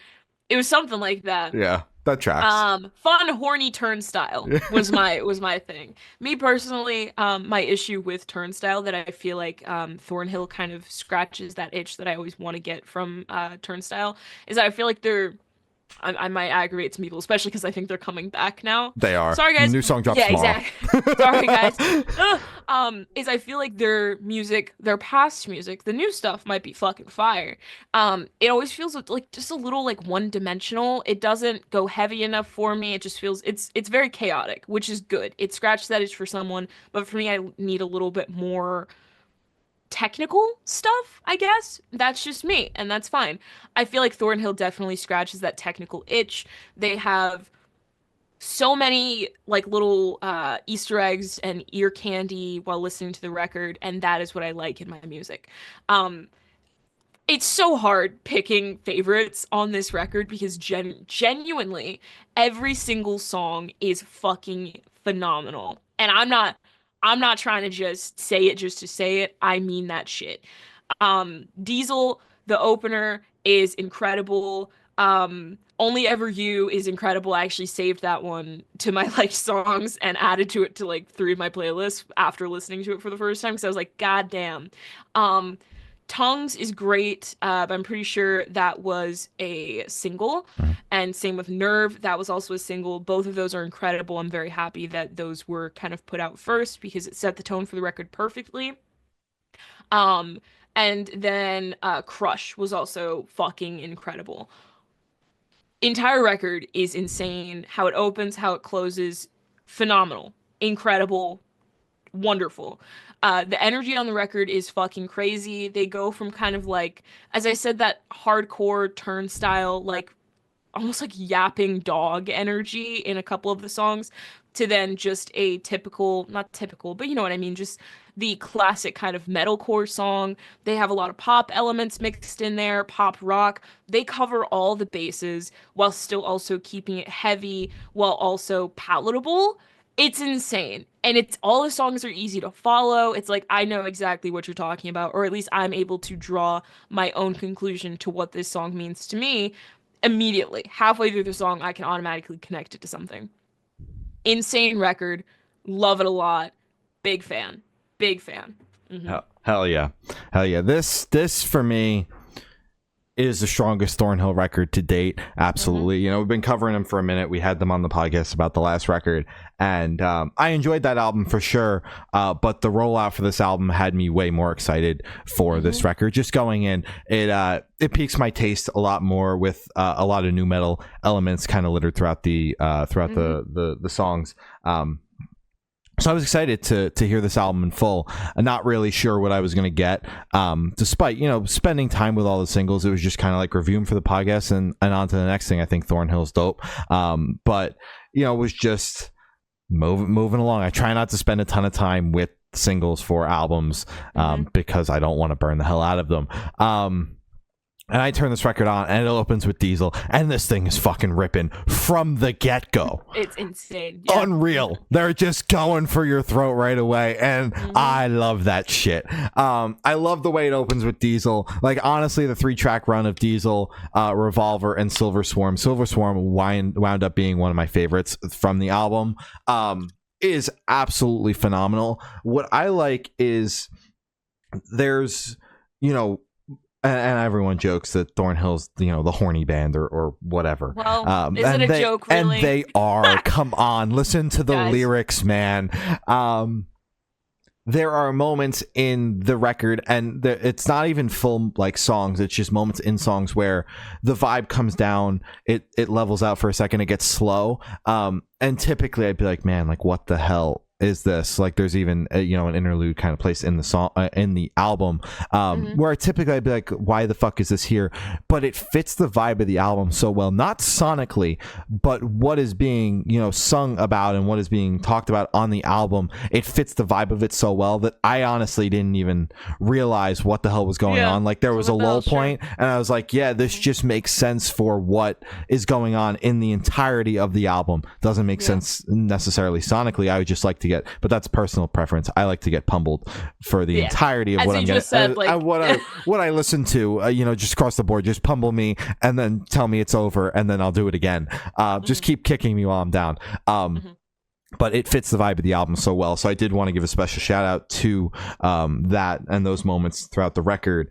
It was something like that. Yeah, that tracks. Fun, horny Turnstile was my thing. Me personally, my issue with Turnstile that I feel like Thornhill kind of scratches that itch that I always want to get from Turnstile is that I feel like I might aggravate some people, especially because I think they're coming back now. They are. Sorry, guys. New song drops Yeah, tomorrow. exactly. Sorry, guys. Is I feel like their music, their past music, the new stuff might be fucking fire. It always feels like just a little like one-dimensional. It doesn't go heavy enough for me. It just feels it's very chaotic, which is good. It scratches that itch for someone, but for me, I need a little bit more technical stuff, I guess. That's just me, and that's fine. I feel like Thornhill definitely scratches that technical itch. They have so many like little Easter eggs and ear candy while listening to the record, and that is what I like in my music. Um, it's so hard picking favorites on this record because genuinely every single song is fucking phenomenal. And I'm not trying to just say it just to say it. I mean that shit. Diesel, the opener is incredible. Only Ever You is incredible. I actually saved that one to my liked songs and added to it to like 3 of my playlists after listening to it for the first time because I was like, God damn. Um, Tongues is great. But I'm pretty sure that was a single. And same with Nerve, that was also a single. Both of those are incredible. I'm very happy that those were kind of put out first because it set the tone for the record perfectly. Um, and then Crush was also fucking incredible. Entire record is insane. How it opens, how it closes, phenomenal, incredible, wonderful. The energy on the record is fucking crazy. They go from kind of like, as I said, that hardcore turnstile, like almost like yapping dog energy in a couple of the songs to then just a typical, not typical, but you know what I mean, just the classic kind of metalcore song. They have a lot of pop elements mixed in there, pop rock. They cover all the bases while still also keeping it heavy while also palatable. It's insane. And it's all the songs are easy to follow. It's like I know exactly what you're talking about, or at least I'm able to draw my own conclusion to what this song means to me immediately. Halfway through the song, I can automatically connect it to something. Insane record. Love it a lot. Big fan. Big fan. Hell yeah. Hell yeah. This for me is the strongest Thornhill record to date. Absolutely. You know, we've been covering them for a minute. We had them on the podcast about the last record, and I enjoyed that album for sure. But the rollout for this album had me way more excited for this record. Just going in, it piques my taste a lot more with a lot of new metal elements kind of littered throughout the the songs. So I was excited to hear this album in full. I'm not really sure what I was going to get. Despite, spending time with all the singles, it was just kind of like reviewing for the podcast and on to the next thing. I think Thornhill's dope. But, it was just moving along. I try not to spend a ton of time with singles for albums because I don't want to burn the hell out of them. And I turn this record on, and it opens with Diesel, and this thing is fucking ripping from the get-go. It's insane. Yeah. Unreal. They're just going for your throat right away, and I love that shit. I love the way it opens with Diesel. Like, honestly, the 3-track run of Diesel, Revolver, and Silver Swarm. Silver Swarm wound up being one of my favorites from the album. Is absolutely phenomenal. What I like is there's, and everyone jokes that Thornhill's, the horny band or whatever. Well, is it a joke, really? And they are. Come on, listen to the Guys. lyrics, man. There are moments in the record, and it's not even full like songs. It's just moments in songs where the vibe comes down, it levels out for a second, it gets slow. And typically I'd be like, man, like what the hell is this? Like there's even an interlude kind of place in the song, in the album, where typically I'd be like, why the fuck is this here? But it fits the vibe of the album so well, not sonically, but what is being sung about and what is being talked about on the album. It fits the vibe of it so well that I honestly didn't even realize what the hell was going on. Like there was a low point, and I was like, yeah, this just makes sense for what is going on in the entirety of the album. Doesn't make sense necessarily sonically. I would just like to get, but that's personal preference. I like to get pummeled for the entirety of what I'm getting. What I listen to, just across the board, just pummel me and then tell me it's over, and then I'll do it again. Just keep kicking me while I'm down. But it fits the vibe of the album so well. So I did want to give a special shout out to that and those moments throughout the record,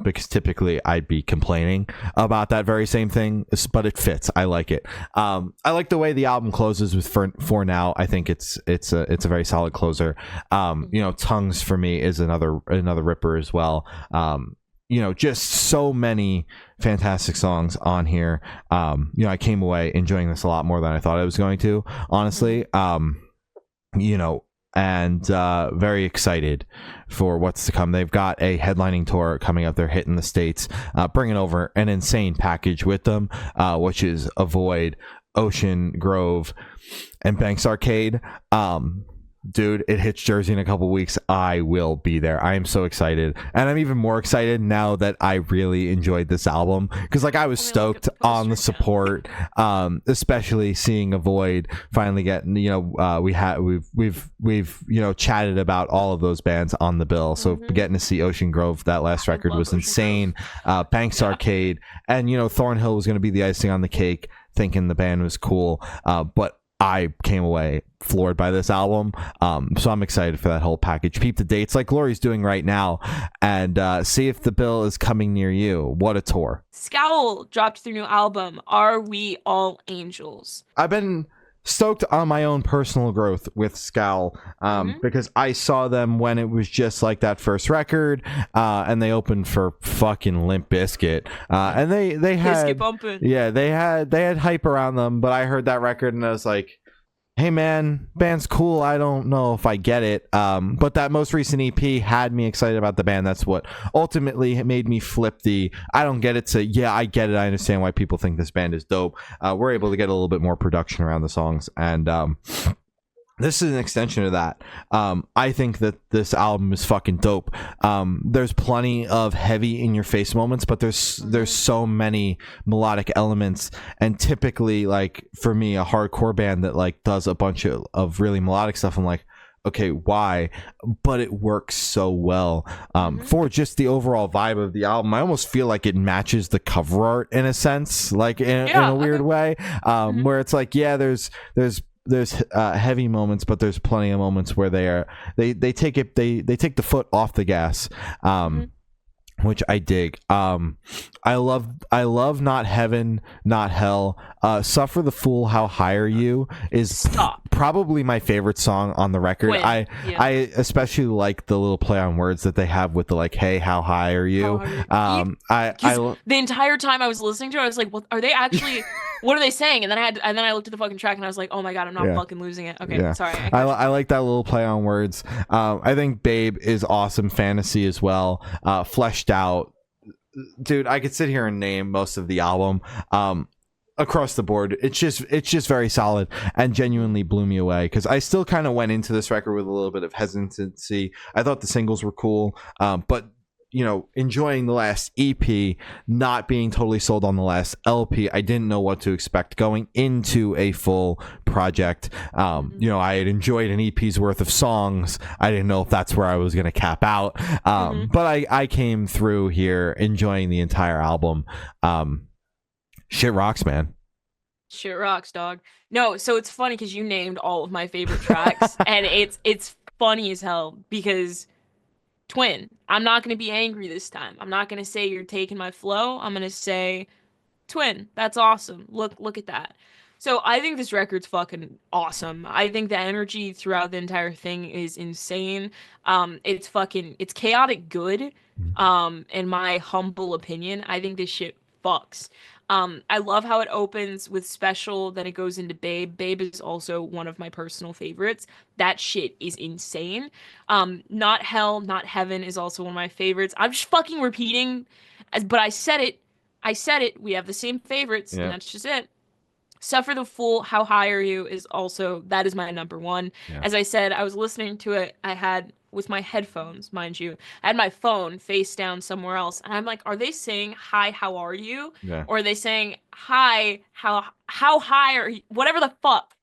because typically I'd be complaining about that very same thing, but it fits. I like it. I like the way the album closes with For Now. I think it's a very solid closer. Tongues for me is another ripper as well. Just so many fantastic songs on here. I came away enjoying this a lot more than I thought I was going to, honestly. And very excited for what's to come. They've got a headlining tour coming up. They're hitting the States, bringing over an insane package with them, which is VantaVoid, Ocean Grove, and Banks Arcade. Dude, it hits Jersey in a couple weeks. I will be there. I am so excited, and I'm even more excited now that I really enjoyed this album, because I was stoked on the support, especially seeing VantaVoid finally getting. We've chatted about all of those bands on the bill, so getting to see Ocean Grove, that last record was insane. Banks Arcade, and Thornhill was going to be the icing on the cake. Thinking the band was cool, but I came away floored by this album, so I'm excited for that whole package. Peep the dates like Lori's doing right now, and see if the bill is coming near you. What a tour. Scowl dropped their new album, Are We All Angels? I've been stoked on my own personal growth with Scowl, because I saw them when it was just like that first record, and they opened for fucking Limp Bizkit, and they had they had hype around them, but I heard that record and I was like, hey man, band's cool. I don't know if I get it, but that most recent EP had me excited about the band. That's what ultimately made me flip the I don't get it to yeah, I get it. I understand why people think this band is dope. We're able to get a little bit more production around the songs, and this is an extension of that. I think that this album is fucking dope. There's plenty of heavy in your face moments, but there's so many melodic elements, and typically, like for me, a hardcore band that like does a bunch of really melodic stuff, I'm like, okay, why? But it works so well for just the overall vibe of the album. I almost feel like it matches the cover art in a sense, like in a weird way, where it's like, yeah, there's heavy moments, but there's plenty of moments where they take the foot off the gas, which I dig. I love Not Heaven, Not Hell. Suffer the Fool, How High Are You is probably my favorite song on the record. I especially like the little play on words that they have with the like, hey, how high are you? The entire time I was listening to it, I was like, what are they actually what are they saying? And then I looked at the fucking track and I was like, oh my god, I'm not fucking losing it. Okay, sorry. I like that little play on words. I think Babe is awesome. Fantasy as well. Fleshed Out. Dude, I could sit here and name most of the album. Across the board, it's just very solid and genuinely blew me away, because I still kind of went into this record with a little bit of hesitancy. I thought the singles were cool, but enjoying the last EP, not being totally sold on the last LP. I didn't know what to expect going into a full project. I had enjoyed an EP's worth of songs. I didn't know if that's where I was going to cap out, but I came through here enjoying the entire album. Shit rocks, man. Shit rocks, dog. No, so it's funny because you named all of my favorite tracks, and it's funny as hell because Twin, I'm not going to be angry this time. I'm not going to say you're taking my flow. I'm going to say twin. That's awesome. Look at that. So I think this record's fucking awesome. I think the energy throughout the entire thing is insane. It's chaotic good. In my humble opinion, I think this shit fucks. I love how it opens with Special, then it goes into Babe. Babe is also one of my personal favorites. That shit is insane. Not Hell, Not Heaven is also one of my favorites. I'm just fucking repeating, but I said it. I said it. We have the same favorites, and that's just it. Suffer the Fool, How High Are You is also, that is my number one. Yeah. As I said, I was listening to it. I had, with my headphones, mind you, I had my phone face down somewhere else. And I'm like, are they saying, hi, how are you? Yeah. Or are they saying, hi, how high are you? Whatever the fuck.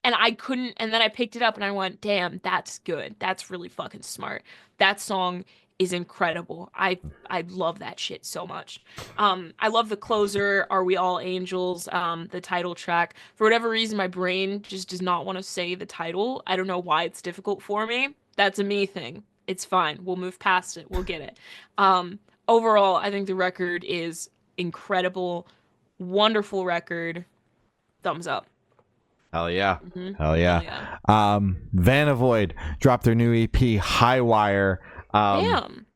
And I couldn't, and then I picked it up and I went, damn, that's good. That's really fucking smart. That song is incredible. I love that shit so much. I love the closer, Are We All Angels, the title track. For whatever reason, my brain just does not want to say the title. I don't know why it's difficult for me. That's a me thing. It's fine. We'll move past it. We'll get it. Overall, I think the record is incredible. Wonderful record. Thumbs up. Hell yeah. Mm-hmm. Hell yeah. VantaVoid dropped their new EP, High Wire. Damn.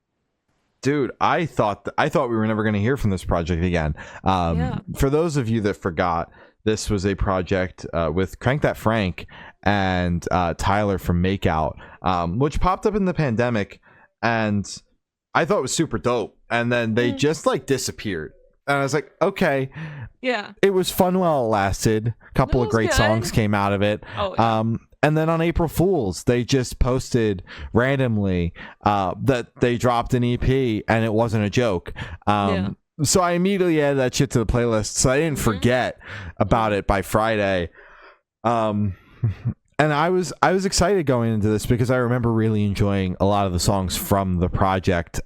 Dude, I thought we were never going to hear from this project again. For those of you that forgot, this was a project with Crank That Frank and Tyler from Makeout, which popped up in the pandemic, and I thought it was super dope. And then they just like disappeared. And I was like, okay. Yeah. It was fun while it lasted. A couple of great songs came out of it. Oh, yeah. And then on April Fools, they just posted randomly that they dropped an EP and it wasn't a joke. So I immediately added that shit to the playlist, so I didn't forget about it by Friday. And I was excited going into this because I remember really enjoying a lot of the songs from the project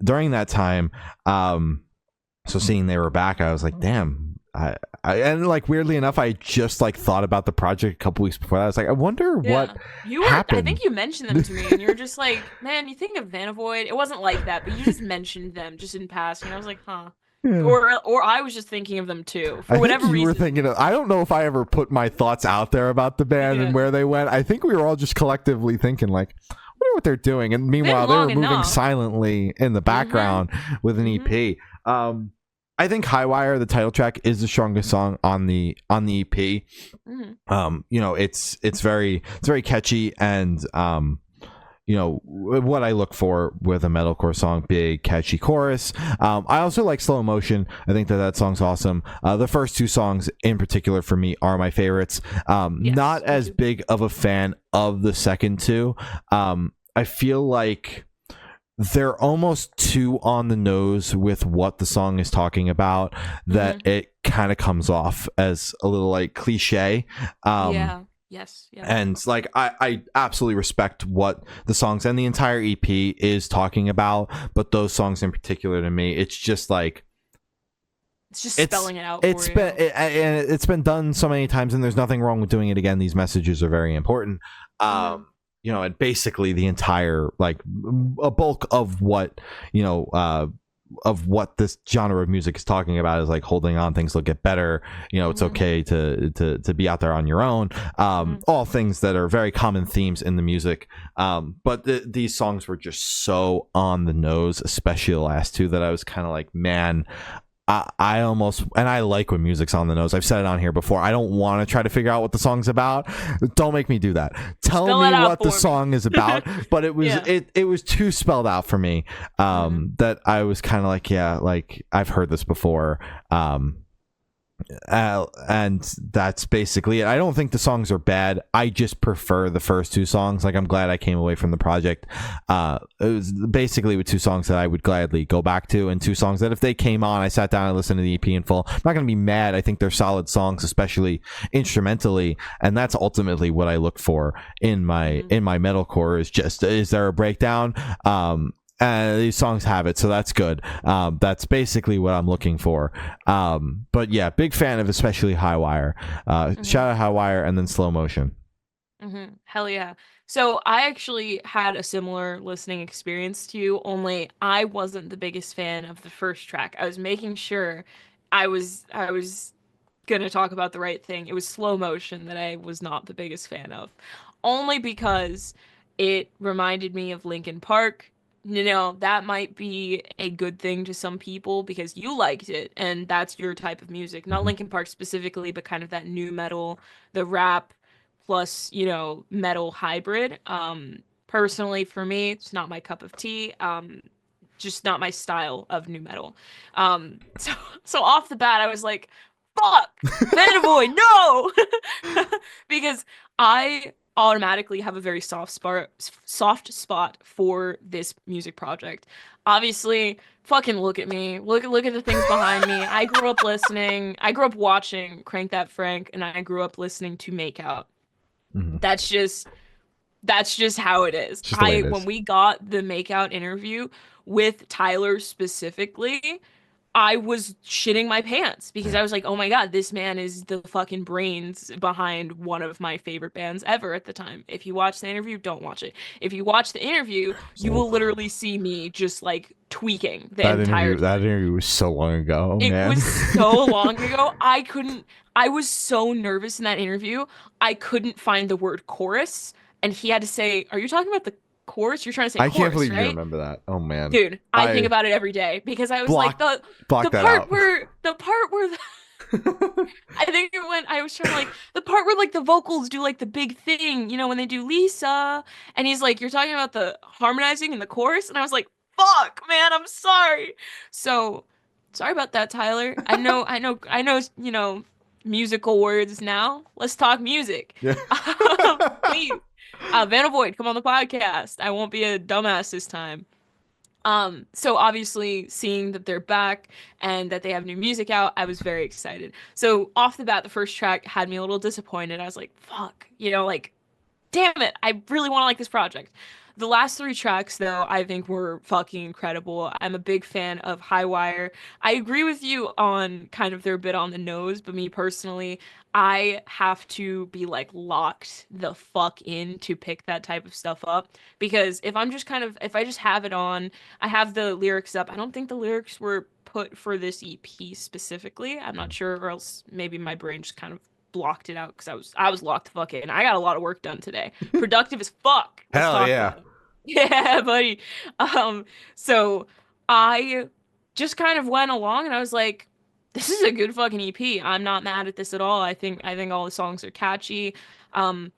during that time. So seeing they were back, I was like, damn. And like weirdly enough, I just like thought about the project a couple weeks before that. I was like, I wonder what happened. I think you mentioned them to me, and you were just like, "Man, you think of VantaVoid?" It wasn't like that, but you just mentioned them just in passing. I was like, "Huh." Yeah. Or I was just thinking of them too for whatever reason. You were thinking of, I don't know if I ever put my thoughts out there about the band and where they went. I think we were all just collectively thinking like, I wonder what they're doing. And meanwhile, they were moving silently in the background with an EP. I think High Wire, the title track, is the strongest song on the EP. You know, it's very catchy, and you know what I look for with a metalcore song: big, catchy chorus. I also like Slow Motion. I think that song's awesome. The first two songs in particular for me are my favorites. Not as big of a fan of the second two. I feel like they're almost too on the nose with what the song is talking about that it kind of comes off as a little like cliche. And like I absolutely respect what the songs and the entire EP is talking about, but those songs in particular, to me, it's just like it's just spelling it out. It's been done so many times, and there's nothing wrong with doing it again. These messages are very important. You know, and basically the entire, like, a bulk of what, you know, of what this genre of music is talking about is like holding on, things will get better. You know, it's okay to be out there on your own. All things that are very common themes in the music. But these songs were just so on the nose, especially the last two, that I was kind of like, man, I almost, and I like when music's on the nose. I've said it on here before. I don't want to try to figure out what the song's about. Don't make me do that. Tell me what the song is about. But it was it was too spelled out for me. That I was kind of like, yeah, like I've heard this before. And that's basically it. I don't think the songs are bad. I just prefer the first two songs. Like, I'm glad I came away from the project. It was basically with two songs that I would gladly go back to, and two songs that if they came on, I sat down and listened to the EP in full. I'm not going to be mad. I think they're solid songs, especially instrumentally, and that's ultimately what I look for in my metalcore. Is there a breakdown? These songs have it, so that's good. That's basically what I'm looking for. But yeah, big fan of especially High Wire. Shout out High Wire, and then Slow Motion. Hell yeah. So I actually had a similar listening experience to you, only I wasn't the biggest fan of the first track. I was making sure I was gonna talk about the right thing. It was Slow Motion that I was not the biggest fan of, only because it reminded me of Linkin Park. That might be a good thing to some people because you liked it and that's your type of music. Not Mhm. Linkin Park specifically, but kind of that new metal, the rap plus, metal hybrid. Personally for me, it's not my cup of tea. Just not my style of new metal. So so off the bat, I was like, "Fuck, VantaVoid, no!" Because I automatically have a very soft spot for this music project. Obviously, fucking look at me. Look at the things behind me. I grew up listening. I grew up watching Crank That Frank, and I grew up listening to Make Out. Mhm. That's just that's just how it is. It's just the way I it When is. we got the Makeout interview with Tyler specifically, I was shitting my pants because Yeah. I was like, "Oh my God, this man is the fucking brains behind one of my favorite bands ever at the time." If you watch the interview, don't watch it. If you watch the interview, you So will literally see me just like tweaking the that entire interview, that time. interview was so long ago, It man. was so long ago. I was so nervous in that interview. I couldn't find the word chorus. And he had to say, "Are you talking about the chorus? You're trying to say I can't chorus, believe you right?" remember that. Oh man, Dude, I think I about it every day because I was like, blocked the blocked that part out. where I think it went I was trying to like the part where like the vocals do like the big thing, when they do Lisa, and he's like, "You're talking about the harmonizing in the chorus?" And I was like, "Fuck, man, I'm sorry." So, sorry about that, Tyler. I know, musical words now. Let's talk music. Yeah. Please. VantaVoid, come on the podcast. I won't be a dumbass this time. So obviously seeing that they're back and that they have new music out, I was very excited. So off the bat, the first track had me a little disappointed. I was like, fuck, like, damn it, I really want to like this project. The last three tracks, though, I think were fucking incredible. I'm a big fan of High Wire. I agree with you on kind of they're a bit on the nose, but me personally, I have to be like locked the fuck in to pick that type of stuff up because if I just have it on, I have the lyrics up. I don't think the lyrics were put for this EP specifically. I'm not sure, or else maybe my brain just kind of blocked it out because I was locked the fuck in. I got a lot of work done today. Productive as fuck. Let's Hell talk yeah. about it. Yeah, buddy. So I just kind of went along and I was like, this is a good fucking EP. I'm not mad at this at all. I think all the songs are catchy. Um,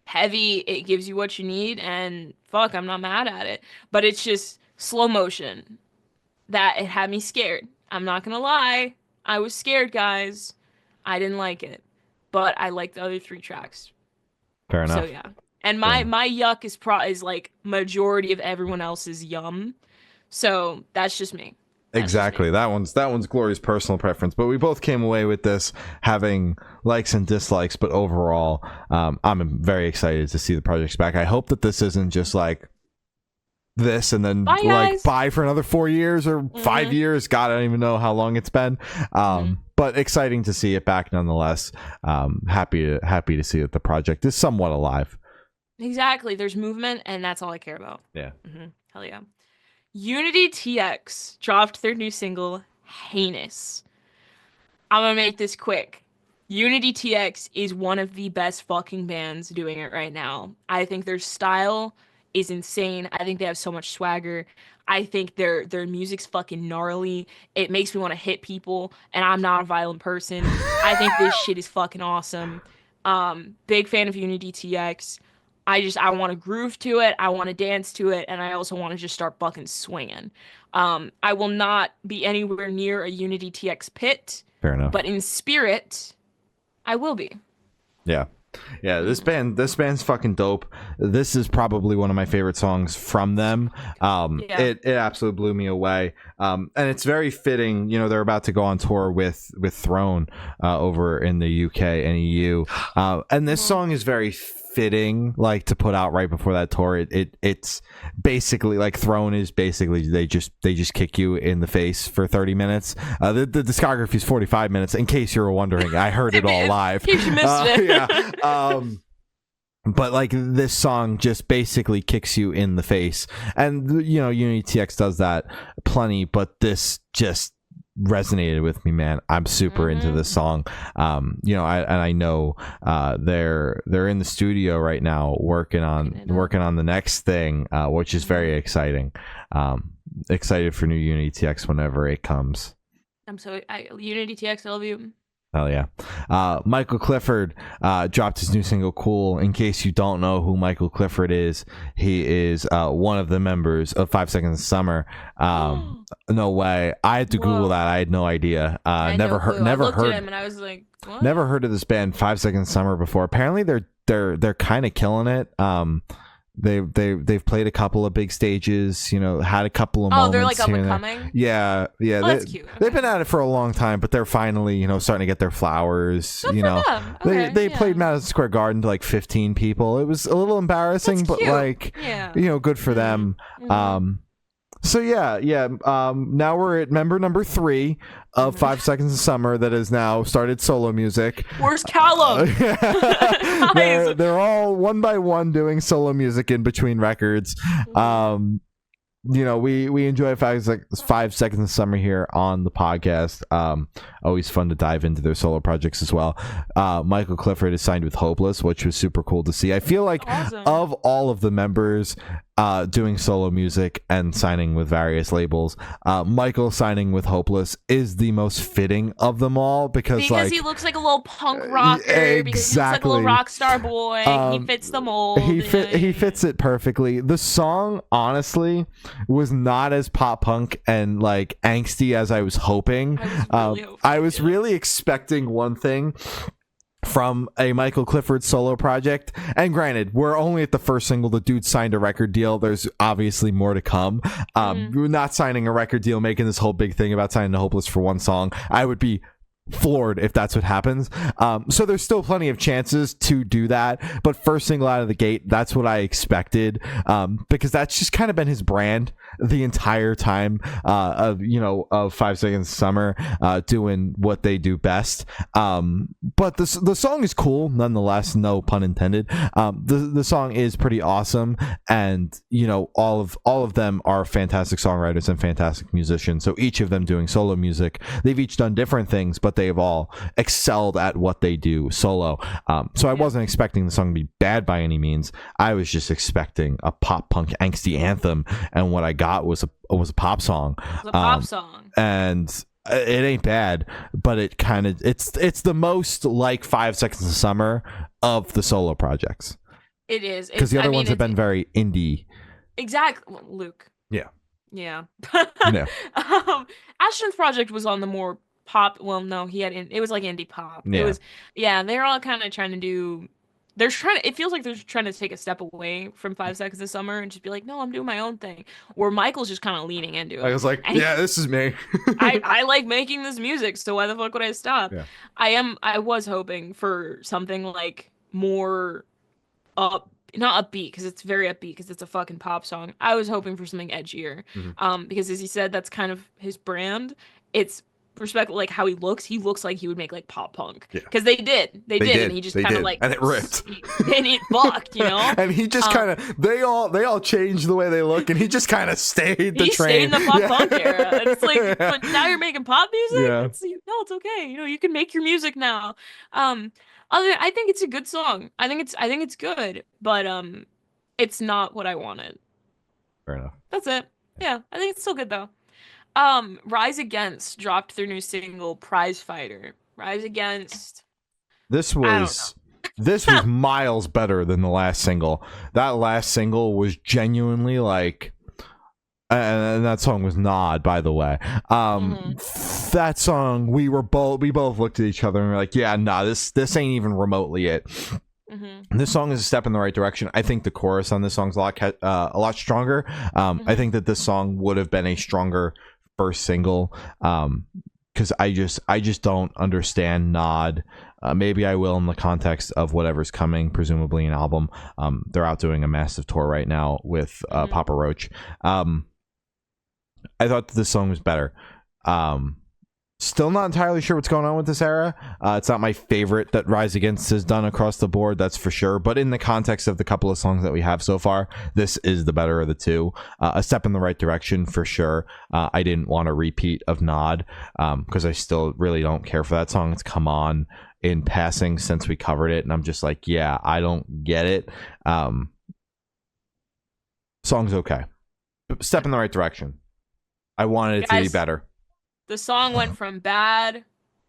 Heavy, it gives you what you need, and fuck, I'm not mad at it. But it's just slow motion that it had me scared. I'm not gonna lie. I was scared, guys. I didn't like it. But I liked the other three tracks. Fair So enough. yeah. And Fair my enough. my yuck is like majority of everyone else's yum. So that's just me. That's just me. Exactly. That one's Glory's personal preference, but we both came away with this having likes and dislikes. But overall, I'm very excited to see the projects back. I hope that this isn't just like this and then Bye like guys. bye for another 4 years or 5 years. God, I don't even know how long it's been. But exciting to see it back nonetheless. Happy to see that the project is somewhat alive. Exactly. There's movement, and that's all I care about. Yeah. Hell yeah. UnityTX dropped their new single, Heinous. I'm gonna make this quick. UnityTX is one of the best fucking bands doing it right now. I think their style is insane. I think they have so much swagger. I think their music's fucking gnarly. It makes me want to hit people, and I'm not a violent person. I think this shit is fucking awesome. Big fan of UnityTX. I want to groove to it. I want to dance to it, and I also want to just start fucking swinging. I will not be anywhere near a UnityTX pit, Fair enough. but in spirit, I will be. Yeah. Yeah, this band's fucking dope. This is probably one of my favorite songs from them. Yeah. It absolutely blew me away. And it's very fitting. They're about to go on tour with Throne over in the UK and EU. And this song is very fitting, like to put out right before that tour. It's basically like Throne is basically they just kick you in the face for 30 minutes. The discography is 45 minutes. In case you were wondering, I heard it all live. In case you missed it. Yeah. but like this song just basically kicks you in the face, and you know UnityTX does that plenty, but this just resonated with me, man. I'm super into this song. You know, I know they're in the studio right now working on the next thing, which is very exciting. Excited for new UnityTX whenever it comes. UnityTX, I love you. Hell yeah. Michael Clifford dropped his new single Cool. In case you don't know who Michael Clifford is, he is one of the members of 5 Seconds of Summer. No way. I had to Google that. I had no idea. Never heard at him and I was like, what? Never heard of this band 5 Seconds of Summer before. Apparently they're kind of killing it. They've played a couple of big stages, you know, had a couple of moments. Oh, they're like up and coming? Yeah. Oh, that's cute. They've been at it for a long time, but they're finally, you know, starting to get their flowers. Good you for know, them. Okay, they played Madison Square Garden to like 15 people. It was a little embarrassing, that's but cute. like, you know, good for them. So yeah. Now we're at member number 3 of 5 Seconds of Summer that has now started solo music. Where's Callum? They're all one by one doing solo music in between records. You know, we enjoy 5 Seconds of Summer here on the podcast. Always fun to dive into their solo projects as well. Michael Clifford is signed with Hopeless, which was super cool to see. I feel like of all of the members doing solo music and signing with various labels, Michael signing with Hopeless is the most fitting of them all because like, he looks like a little punk rocker. Exactly. Because he looks like a little rock star boy. He fits the mold. He fits it perfectly. The song, honestly, was not as pop punk and like angsty as I was hoping. I was really expecting one thing from a Michael Clifford solo project, and granted, we're only at the first single. The dude signed a record deal. There's obviously more to come. We're not signing a record deal, making this whole big thing about signing to Hopeless for one song. I would be floored if that's what happens. So there's still plenty of chances to do that, but first single out of the gate, that's what I expected, because that's just kind of been his brand the entire time of 5 Seconds of Summer, doing what they do best. But the song is cool nonetheless, no pun intended. The song is pretty awesome, and you know, all of them are fantastic songwriters and fantastic musicians, so each of them doing solo music. They've each done different things, but they've all excelled at what they do solo. So I wasn't expecting the song to be bad by any means. I was just expecting a pop punk angsty anthem, and what I got was a pop song. It was a pop song, and it ain't bad, but it's the most like 5 Seconds of Summer of the solo projects. It is, because the other ones have been very indie. Exactly, Luke. Yeah. Yeah. Yeah. Ashton's project was on the more pop. Well, no, it was like indie pop. Yeah. It was, they're all kind of trying to do. It feels like they're trying to take a step away from 5 Seconds of Summer and just be like, no, I'm doing my own thing. Where Michael's just kind of leaning into it. I was like, this is me. I like making this music, so why the fuck would I stop? Yeah. I was hoping for something like more not upbeat, because it's very upbeat because it's a fucking pop song. I was hoping for something edgier. Because as he said, that's kind of his brand. It's respect, like how he looks like he would make like pop punk, because they did, and he just kind of like, and it ripped, and it fucked, you know. And he just kind of they all changed the way they look, and he just kind of stayed the train. Stayed in the pop punk era. And it's like, but now you're making pop music. Yeah. It's okay. You know, you can make your music now. I think it's a good song. I think it's good, but it's not what I wanted. Fair enough. That's it. Yeah, I think it's still good though. Rise Against dropped their new single, Prize Fighter. Rise Against. This was miles better than the last single. That last single was genuinely like, and that song was Nod, by the way. That song, we both looked at each other and were like, yeah, nah, this ain't even remotely it. This song is a step in the right direction. I think the chorus on this song's a lot stronger. I think that this song would have been a stronger first single, because I just don't understand Nod. Maybe I will in the context of whatever's coming, presumably an album. They're out doing a massive tour right now with Papa Roach. I thought that this song was better. Still not entirely sure what's going on with this era. It's not my favorite that Rise Against has done across the board, that's for sure. But in the context of the couple of songs that we have so far, this is the better of the two. A step in the right direction for sure. I didn't want a repeat of Nod because I still really don't care for that song. It's come on in passing since we covered it, and I'm just like, yeah, I don't get it. Song's okay. Step in the right direction. I wanted it to be better. The song went from bad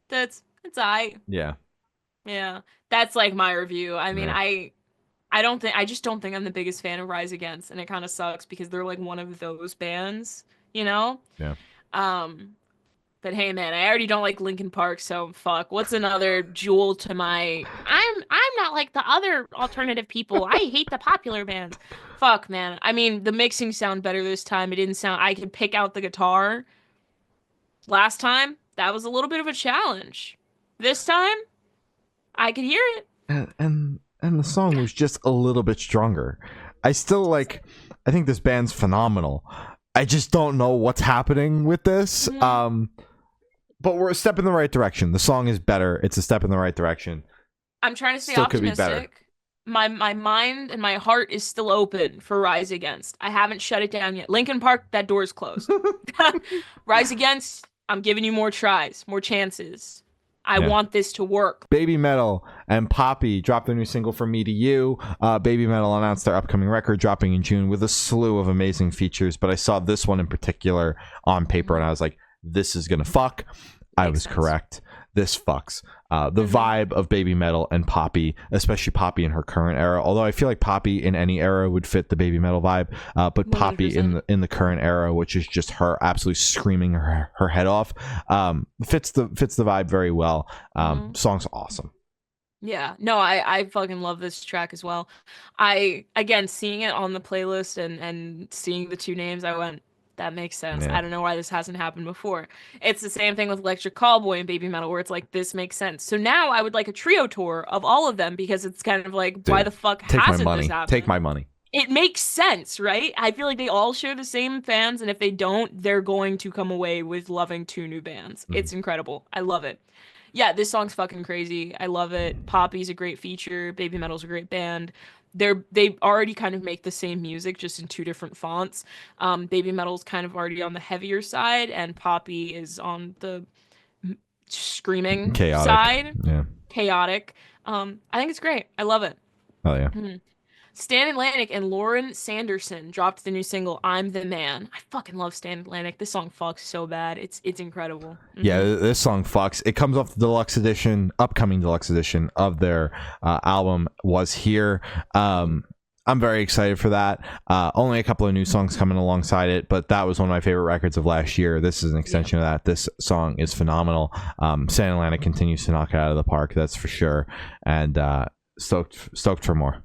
to it's aight. Yeah. Yeah. That's like my review. I mean, yeah. I just don't think I'm the biggest fan of Rise Against, and it kind of sucks because they're like one of those bands, you know? Yeah. But hey man, I already don't like Linkin Park, so fuck. What's another jewel to my I'm not like the other alternative people. I hate the popular bands. Fuck man. I mean, the mixing sounded better this time. It didn't sound I could pick out the guitar. Last time, that was a little bit of a challenge. This time, I could hear it. And the song was just a little bit stronger. I think this band's phenomenal. I just don't know what's happening with this. Mm-hmm. But we're a step in the right direction. The song is better. It's a step in the right direction. I'm trying to stay optimistic. My mind and my heart is still open for Rise Against. I haven't shut it down yet. Linkin Park, that door's closed. Rise Against, I'm giving you more tries, more chances. I want this to work. Baby Metal and Poppy dropped their new single From Me to You. Baby Metal announced their upcoming record dropping in June with a slew of amazing features, but I saw this one in particular on paper and I was like, this is gonna fuck. I was correct. This fucks. The vibe of Baby Metal and Poppy, especially Poppy in her current era, although I feel like Poppy in any era would fit the Baby Metal vibe, but 100%. Poppy in the current era, which is just her absolutely screaming her head off, fits the vibe very well. Song's awesome. Yeah, no, I fucking love this track as well. Again, seeing it on the playlist and seeing the two names, I went, that makes sense. Yeah. I don't know why this hasn't happened before. It's the same thing with Electric Callboy and Baby Metal, where it's like, this makes sense. So now I would like a trio tour of all of them because it's kind of like, why the fuck hasn't this happened? Take my money. It makes sense, right? I feel like they all share the same fans, and if they don't, they're going to come away with loving two new bands. It's incredible. I love it. Yeah, this song's fucking crazy. I love it. Poppy's a great feature. Baby Metal's a great band. They already kind of make the same music, just in two different fonts. Baby Metal's kind of already on the heavier side, and Poppy is on the screaming side. Yeah. Chaotic. I think it's great. I love it. Oh yeah. Stan Atlantic and Lauren Sanderson dropped the new single "I'm the Man." I fucking love Stan Atlantic. This song fucks so bad. It's incredible. Yeah, this song fucks. It comes off the upcoming deluxe edition of their album Was Here. I'm very excited for that. Only a couple of new songs coming alongside it, but that was one of my favorite records of last year. This is an extension of that. This song is phenomenal. Stan Atlantic continues to knock it out of the park, that's for sure. And stoked for more.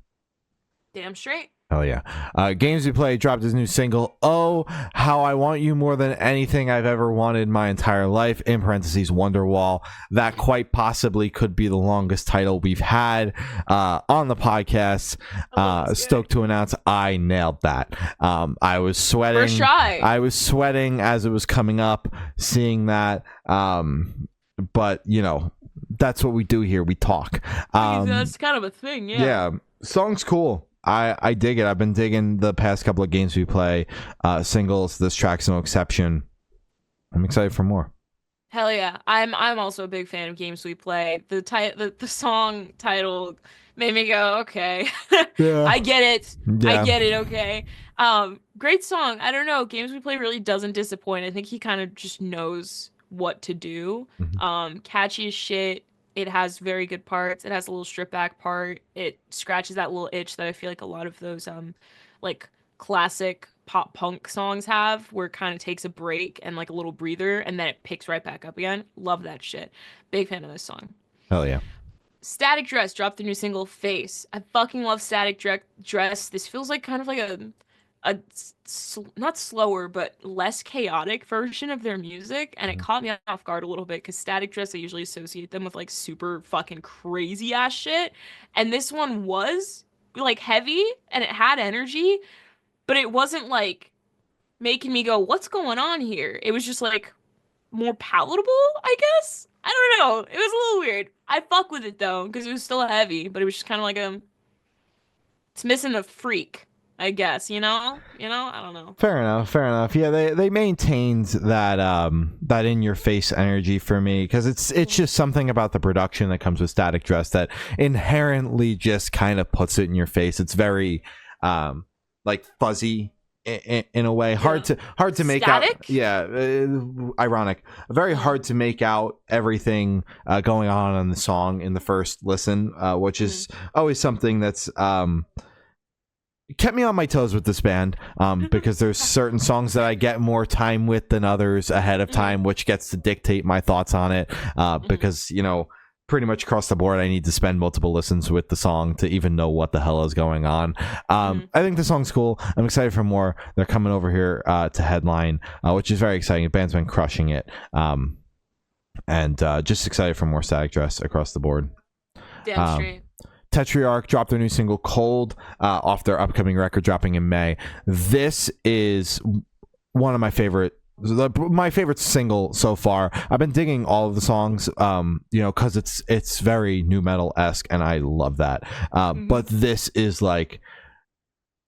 Damn straight. Hell yeah. Games We Play dropped his new single, Oh, How I Want You More Than Anything I've Ever Wanted My Entire Life, in parentheses, Wonderwall. That quite possibly could be the longest title we've had on the podcast. Stoked to announce I nailed that. I was sweating. First try. I was sweating as it was coming up, seeing that. But, you know, that's what we do here. We talk. That's kind of a thing, yeah. Yeah. Song's cool. I dig it. I've been digging the past couple of Games We Play singles. This track's no exception. I'm excited for more. Hell yeah. I'm also a big fan of Games We Play. The song title made me go, okay. Yeah. I get it. Yeah. I get it, okay. Great song. I don't know. Games We Play really doesn't disappoint. I think he kind of just knows what to do. Catchy as shit. It has very good parts. It has a little strip back part. It scratches that little itch that I feel like a lot of those like classic pop punk songs have, where it kind of takes a break and like a little breather and then it picks right back up again. Love that shit. Big fan of this song. Hell yeah. Static Dress dropped the new single Face. I fucking love Static Dress. This feels like kind of like a not slower but less chaotic version of their music, and it caught me off guard a little bit because Static Dress, I usually associate them with like super fucking crazy ass shit, and this one was like heavy and it had energy, but it wasn't like making me go, what's going on here? It was just like, more palatable, I guess. I don't know. It was a little weird. I fuck with it though, because it was still heavy, but it was just kind of like it's missing a freak, I guess, you know? I don't know. Fair enough, fair enough. Yeah, they maintained that that in your face energy for me, because it's just something about the production that comes with Static Dress that inherently just kind of puts it in your face. It's very like fuzzy in a way, hard to make Static? out. Yeah, ironic. Very hard to make out everything going on in the song in the first listen, which is always something that's kept me on my toes with this band, because there's certain songs that I get more time with than others ahead of time, which gets to dictate my thoughts on it, because pretty much across the board I need to spend multiple listens with the song to even know what the hell is going on. I think the song's cool. I'm excited for more. They're coming over here to headline, which is very exciting. The band's been crushing it, and just excited for more Static Dress across the board. Damn straight. Tetrarch dropped their new single Cold off their upcoming record dropping in May. This is one of my favorite single so far. I've been digging all of the songs, because it's very nu metal-esque, and I love that. But this is like,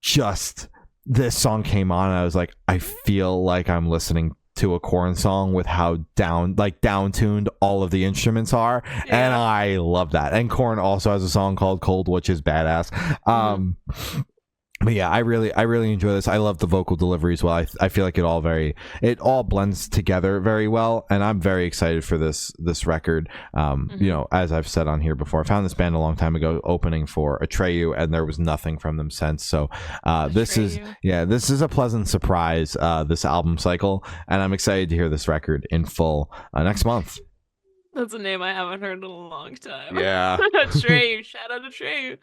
just this song came on and I was like, I feel like I'm listening to a Korn song with how down-tuned all of the instruments are, and I love that. And Korn also has a song called Cold, which is badass. But yeah, I really enjoy this. I love the vocal delivery as well. I feel like it all blends together very well, and I'm very excited for this record. As I've said on here before, I found this band a long time ago opening for Atreyu, and there was nothing from them since. So this is a pleasant surprise, this album cycle, and I'm excited to hear this record in full next month. That's a name I haven't heard in a long time. Yeah. Atreyu, shout out Atreyu.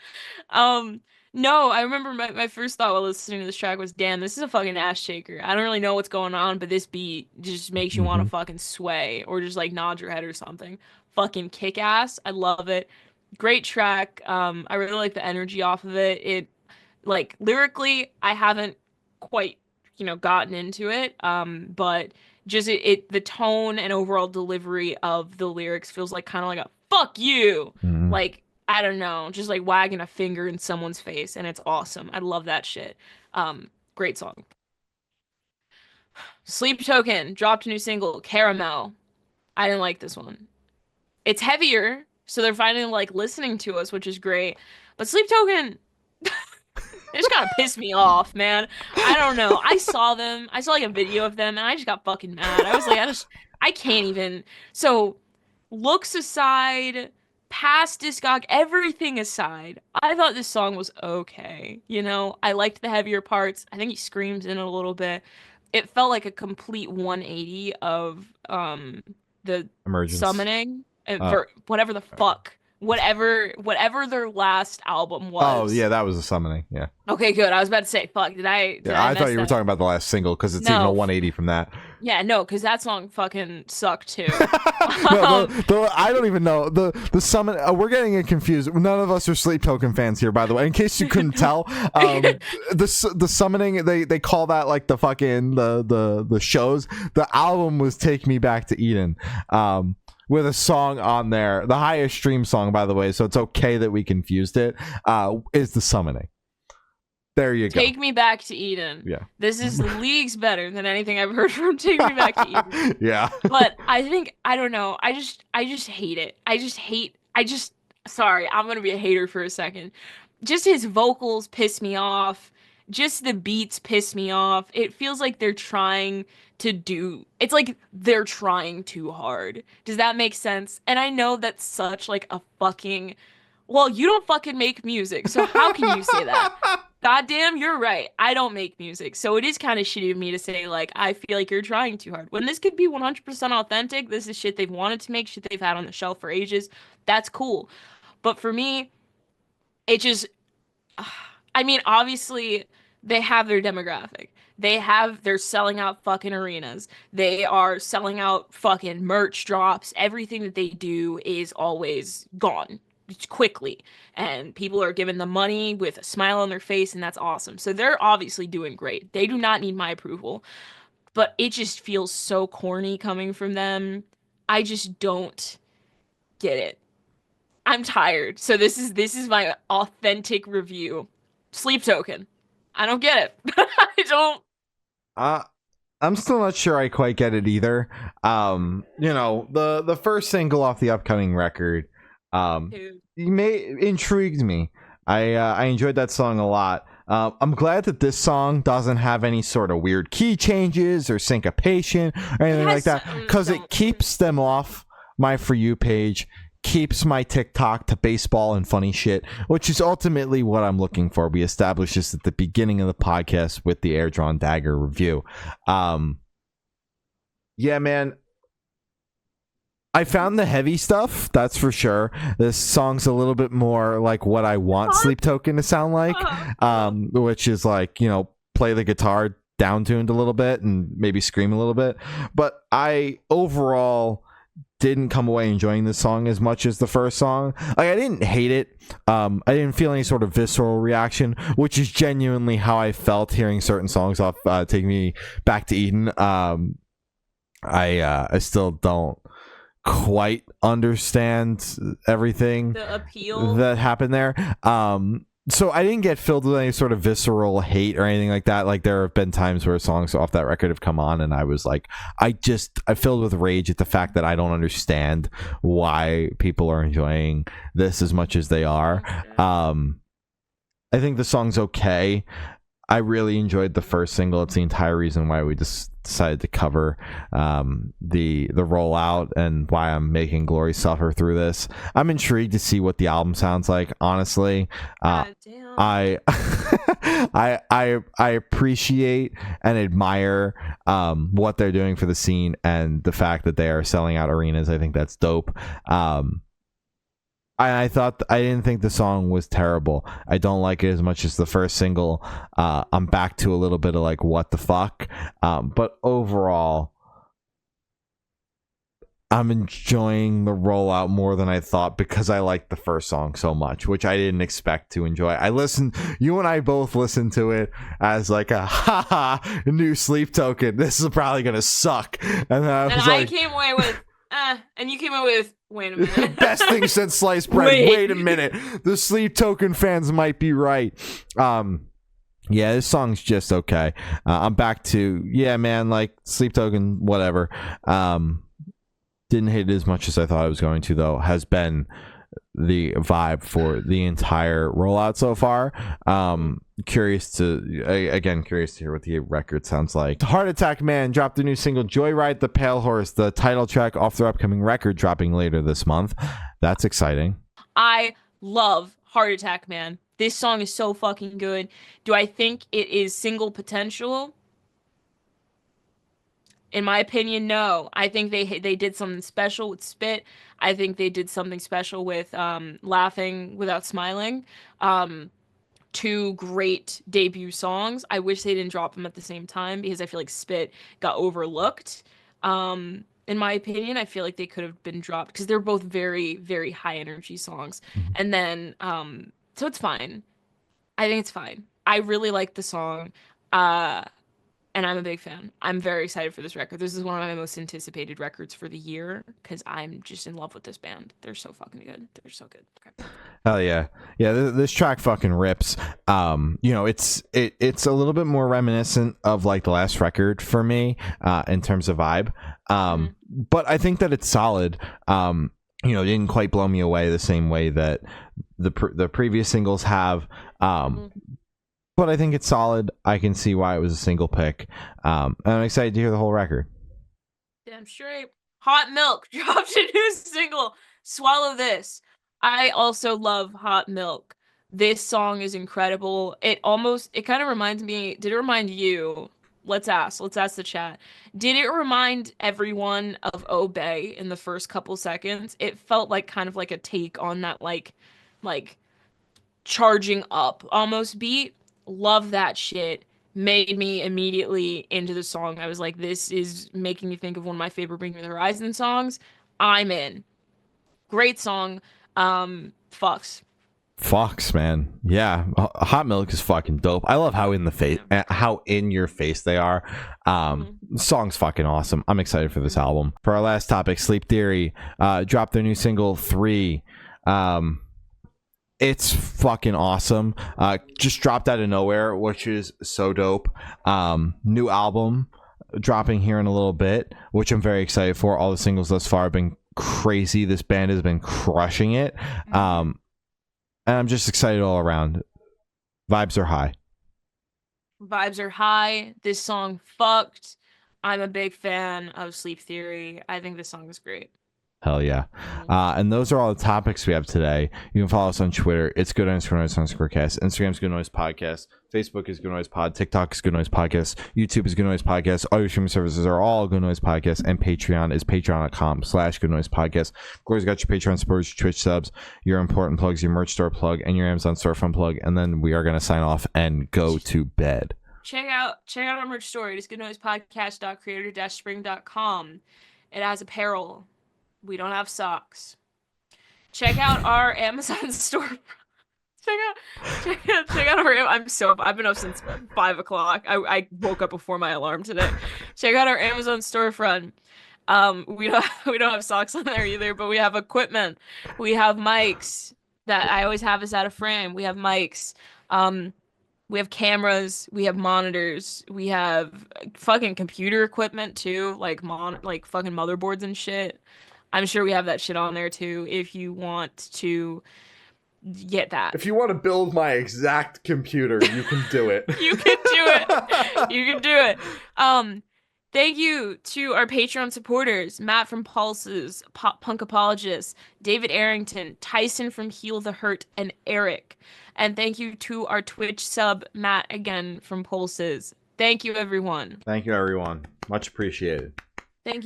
No, I remember my first thought while listening to this track was, damn, this is a fucking ass shaker. I don't really know what's going on, but this beat just makes you want to fucking sway or just like nod your head or something. Fucking kick ass. I love it. Great track. I really like the energy off of it. It, like, lyrically, I haven't quite, gotten into it. But just the tone and overall delivery of the lyrics feels like kind of like a fuck you. Like, I don't know, just like wagging a finger in someone's face, and it's awesome. I love that shit. Great song. Sleep Token dropped a new single, Caramel. I didn't like this one. It's heavier, so they're finally like listening to us, which is great. But Sleep Token, it just kind of pissed me off, man. I don't know. I saw like a video of them, and I just got fucking mad. I was like, I can't even. So, looks aside, past discog, everything aside, I thought this song was okay. I liked the heavier parts. I think he screams in it a little bit. It felt like a complete 180 of the Emergence. Summoning, whatever the fuck. Whatever their last album was. Oh yeah, that was a Summoning. Yeah. Okay, good. I was about to say, fuck. Did I thought you were talking about the last single, because it's even a 180 from that. Yeah, no, because that song fucking sucked too. I don't even know the summon. We're getting it confused. None of us are Sleep Token fans here, by the way. In case you couldn't tell, the Summoning, they call that like the fucking the shows. The album was Take Me Back to Eden. With a song on there, the highest stream song, by the way, so it's okay that we confused it, is the Summoning. There you go. Take Me Back to Eden. Yeah. This is leagues better than anything I've heard from Take Me Back to Eden. Yeah. But I don't know. I just hate it. Sorry, I'm going to be a hater for a second. Just his vocals piss me off. Just the beats piss me off. It feels like it's like they're trying too hard. Does that make sense? And I know that's such like a fucking, well, you don't fucking make music, so how can you say that? Goddamn, you're right. I don't make music. So it is kind of shitty of me to say, like, I feel like you're trying too hard. When this could be 100% authentic, this is shit they've wanted to make, shit they've had on the shelf for ages. That's cool. But for me, it just, I mean, obviously, they have their demographic. They're selling out fucking arenas. They are selling out fucking merch drops. Everything that they do is always gone quickly. And people are giving them money with a smile on their face, and that's awesome. So they're obviously doing great. They do not need my approval. but it just feels so corny coming from them. I just don't get it. I'm tired. So this is my authentic review. Sleep Token. I don't get it. I don't. Uh, I'm still not sure I quite get it either. The first single off the upcoming record, Dude. intrigued me. I enjoyed that song a lot. I'm glad that this song doesn't have any sort of weird key changes or syncopation or anything like that, because it keeps them off my For You page, keeps my TikTok to baseball and funny shit, which is ultimately what I'm looking for. We established this at the beginning of the podcast with the Air Drawn Dagger review. Yeah, man. I found the heavy stuff, that's for sure. This song's a little bit more like what I want Sleep Token to sound like, which is like, play the guitar down-tuned a little bit and maybe scream a little bit. But I overall didn't come away enjoying this song as much as the first song. Like, I didn't hate it. I didn't feel any sort of visceral reaction, which is genuinely how I felt hearing certain songs off Take Me Back to Eden. I still don't quite understand everything The appeal that happened there. So I didn't get filled with any sort of visceral hate or anything like that. Like, there have been times where songs off that record have come on and I was like, I filled with rage at the fact that I don't understand why people are enjoying this as much as they are. I think the song's okay. I really enjoyed the first single. It's the entire reason why we just decided to cover the rollout and why I'm making Glory suffer through this. I'm intrigued to see what the album sounds like, honestly. I I appreciate and admire what they're doing for the scene and the fact that they are selling out arenas. I think that's dope. I didn't think the song was terrible. I don't like it as much as the first single. I'm back to a little bit of like, what the fuck? But overall, I'm enjoying the rollout more than I thought because I liked the first song so much, which I didn't expect to enjoy. You and I both listened to it as like a haha new Sleep Token. This is probably gonna suck. And I came away with and you came away with, wait a minute. Best thing since sliced bread. Wait a minute. The Sleep Token fans might be right. Yeah, this song's just okay. I'm back to, yeah, man, like Sleep Token, whatever. Didn't hate it as much as I thought I was going to, though. Has been the vibe for the entire rollout so far. Curious to hear what the record sounds like. Heart Attack Man dropped a new single, Joyride the Pale Horse, the title track off their upcoming record dropping later this month. That's exciting. I love Heart Attack Man. This song is so fucking good. Do I think it is single potential? In my opinion, no. I think they did something special with Spit. I think they did something special with Laughing Without Smiling. Two great debut songs. I wish they didn't drop them at the same time because I feel like Spit got overlooked. In my opinion, I feel like they could have been dropped because they're both very, very high energy songs. And then, so it's fine. I think it's fine. I really like the song. And I'm a big fan. I'm very excited for this record. This is one of my most anticipated records for the year because I'm just in love with this band. They're so fucking good. They're so good. Okay. Hell yeah. Yeah, this track fucking rips. It's a little bit more reminiscent of like the last record for me in terms of vibe. But I think that it's solid. It didn't quite blow me away the same way that the previous singles have. But I think it's solid. I can see why it was a single pick. And I'm excited to hear the whole record. Damn straight. Hot Milk dropped a new single, Swallow This. I also love Hot Milk. This song is incredible. It kind of reminds me, did it remind you? Let's ask the chat. Did it remind everyone of Obey in the first couple seconds? It felt like kind of like a take on that like charging up almost beat. Love that shit. Made me immediately into the song. I was like, this is making me think of one of my favorite Bring Me the Horizon songs. I'm in. Great song. Fucks. Fox, man. Yeah, Hot Milk is fucking dope. I love how how in your face they are. The song's fucking awesome. I'm excited for this album. For our last topic, Sleep Theory dropped their new single 3. It's fucking awesome. Just dropped out of nowhere, which is so dope. New album dropping here in a little bit, which I'm very excited for. All the singles thus far have been crazy. This band has been crushing it. And I'm just excited all around. Vibes are high. Vibes are high. This song fucked. I'm a big fan of Sleep Theory. I think this song is great. Hell yeah. And those are all the topics we have today. You can follow us on Twitter. It's good_noise_cast. Instagram's Good Noise Podcast. Facebook is Good Noise Pod. TikTok is Good Noise Podcast. YouTube is Good Noise Podcast. All your streaming services are all Good Noise Podcast. And Patreon is patreon.com/Good Noise Podcast. Glory's got your Patreon supporters, your Twitch subs, your important plugs, your merch store plug, and your Amazon storefront plug. And then we are going to sign off and go to bed. Check out our merch store. It is goodnoisepodcast.creator-spring.com. It has apparel. We don't have socks. Check out our Amazon store. Check out our. I've been up since 5 o'clock. I woke up before my alarm today. Check out our Amazon storefront. We don't have socks on there either, but we have equipment. We have mics that I always have us out of frame. We have mics. We have cameras, we have monitors, we have fucking computer equipment too, like fucking motherboards and shit. I'm sure we have that shit on there too if you want to get that. If you want to build my exact computer, you can do it. You can do it. You can do it. Thank you to our Patreon supporters, Matt from Pulses, Punk Apologist, David Arrington, Tyson from Heal the Hurt, and Eric. And thank you to our Twitch sub, Matt, again from Pulses. Thank you, everyone. Thank you, everyone. Much appreciated. Thank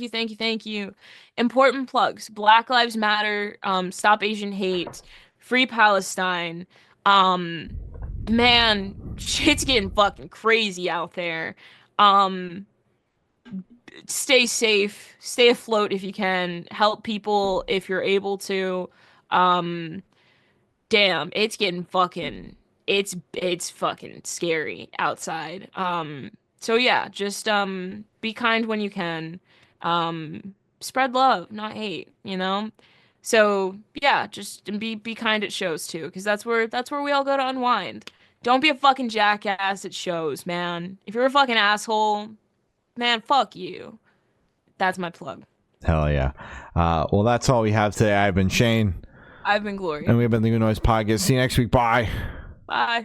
you. Important plugs. Black Lives Matter, Stop Asian Hate, Free Palestine. Man, shit's getting fucking crazy out there. Stay safe. Stay afloat if you can. Help people if you're able to. Damn, it's getting fucking... It's fucking scary outside. So yeah, just be kind when you can. Spread love, not hate, you know? So yeah, just be kind at shows too, because that's where we all go to unwind. Don't be a fucking jackass at shows, man. If you're a fucking asshole, man, fuck you. That's my plug. Hell yeah. Well, that's all we have today. I've been Shane. I've been Glory. And we've been the Good Noise Podcast. See you next week. Bye. Bye.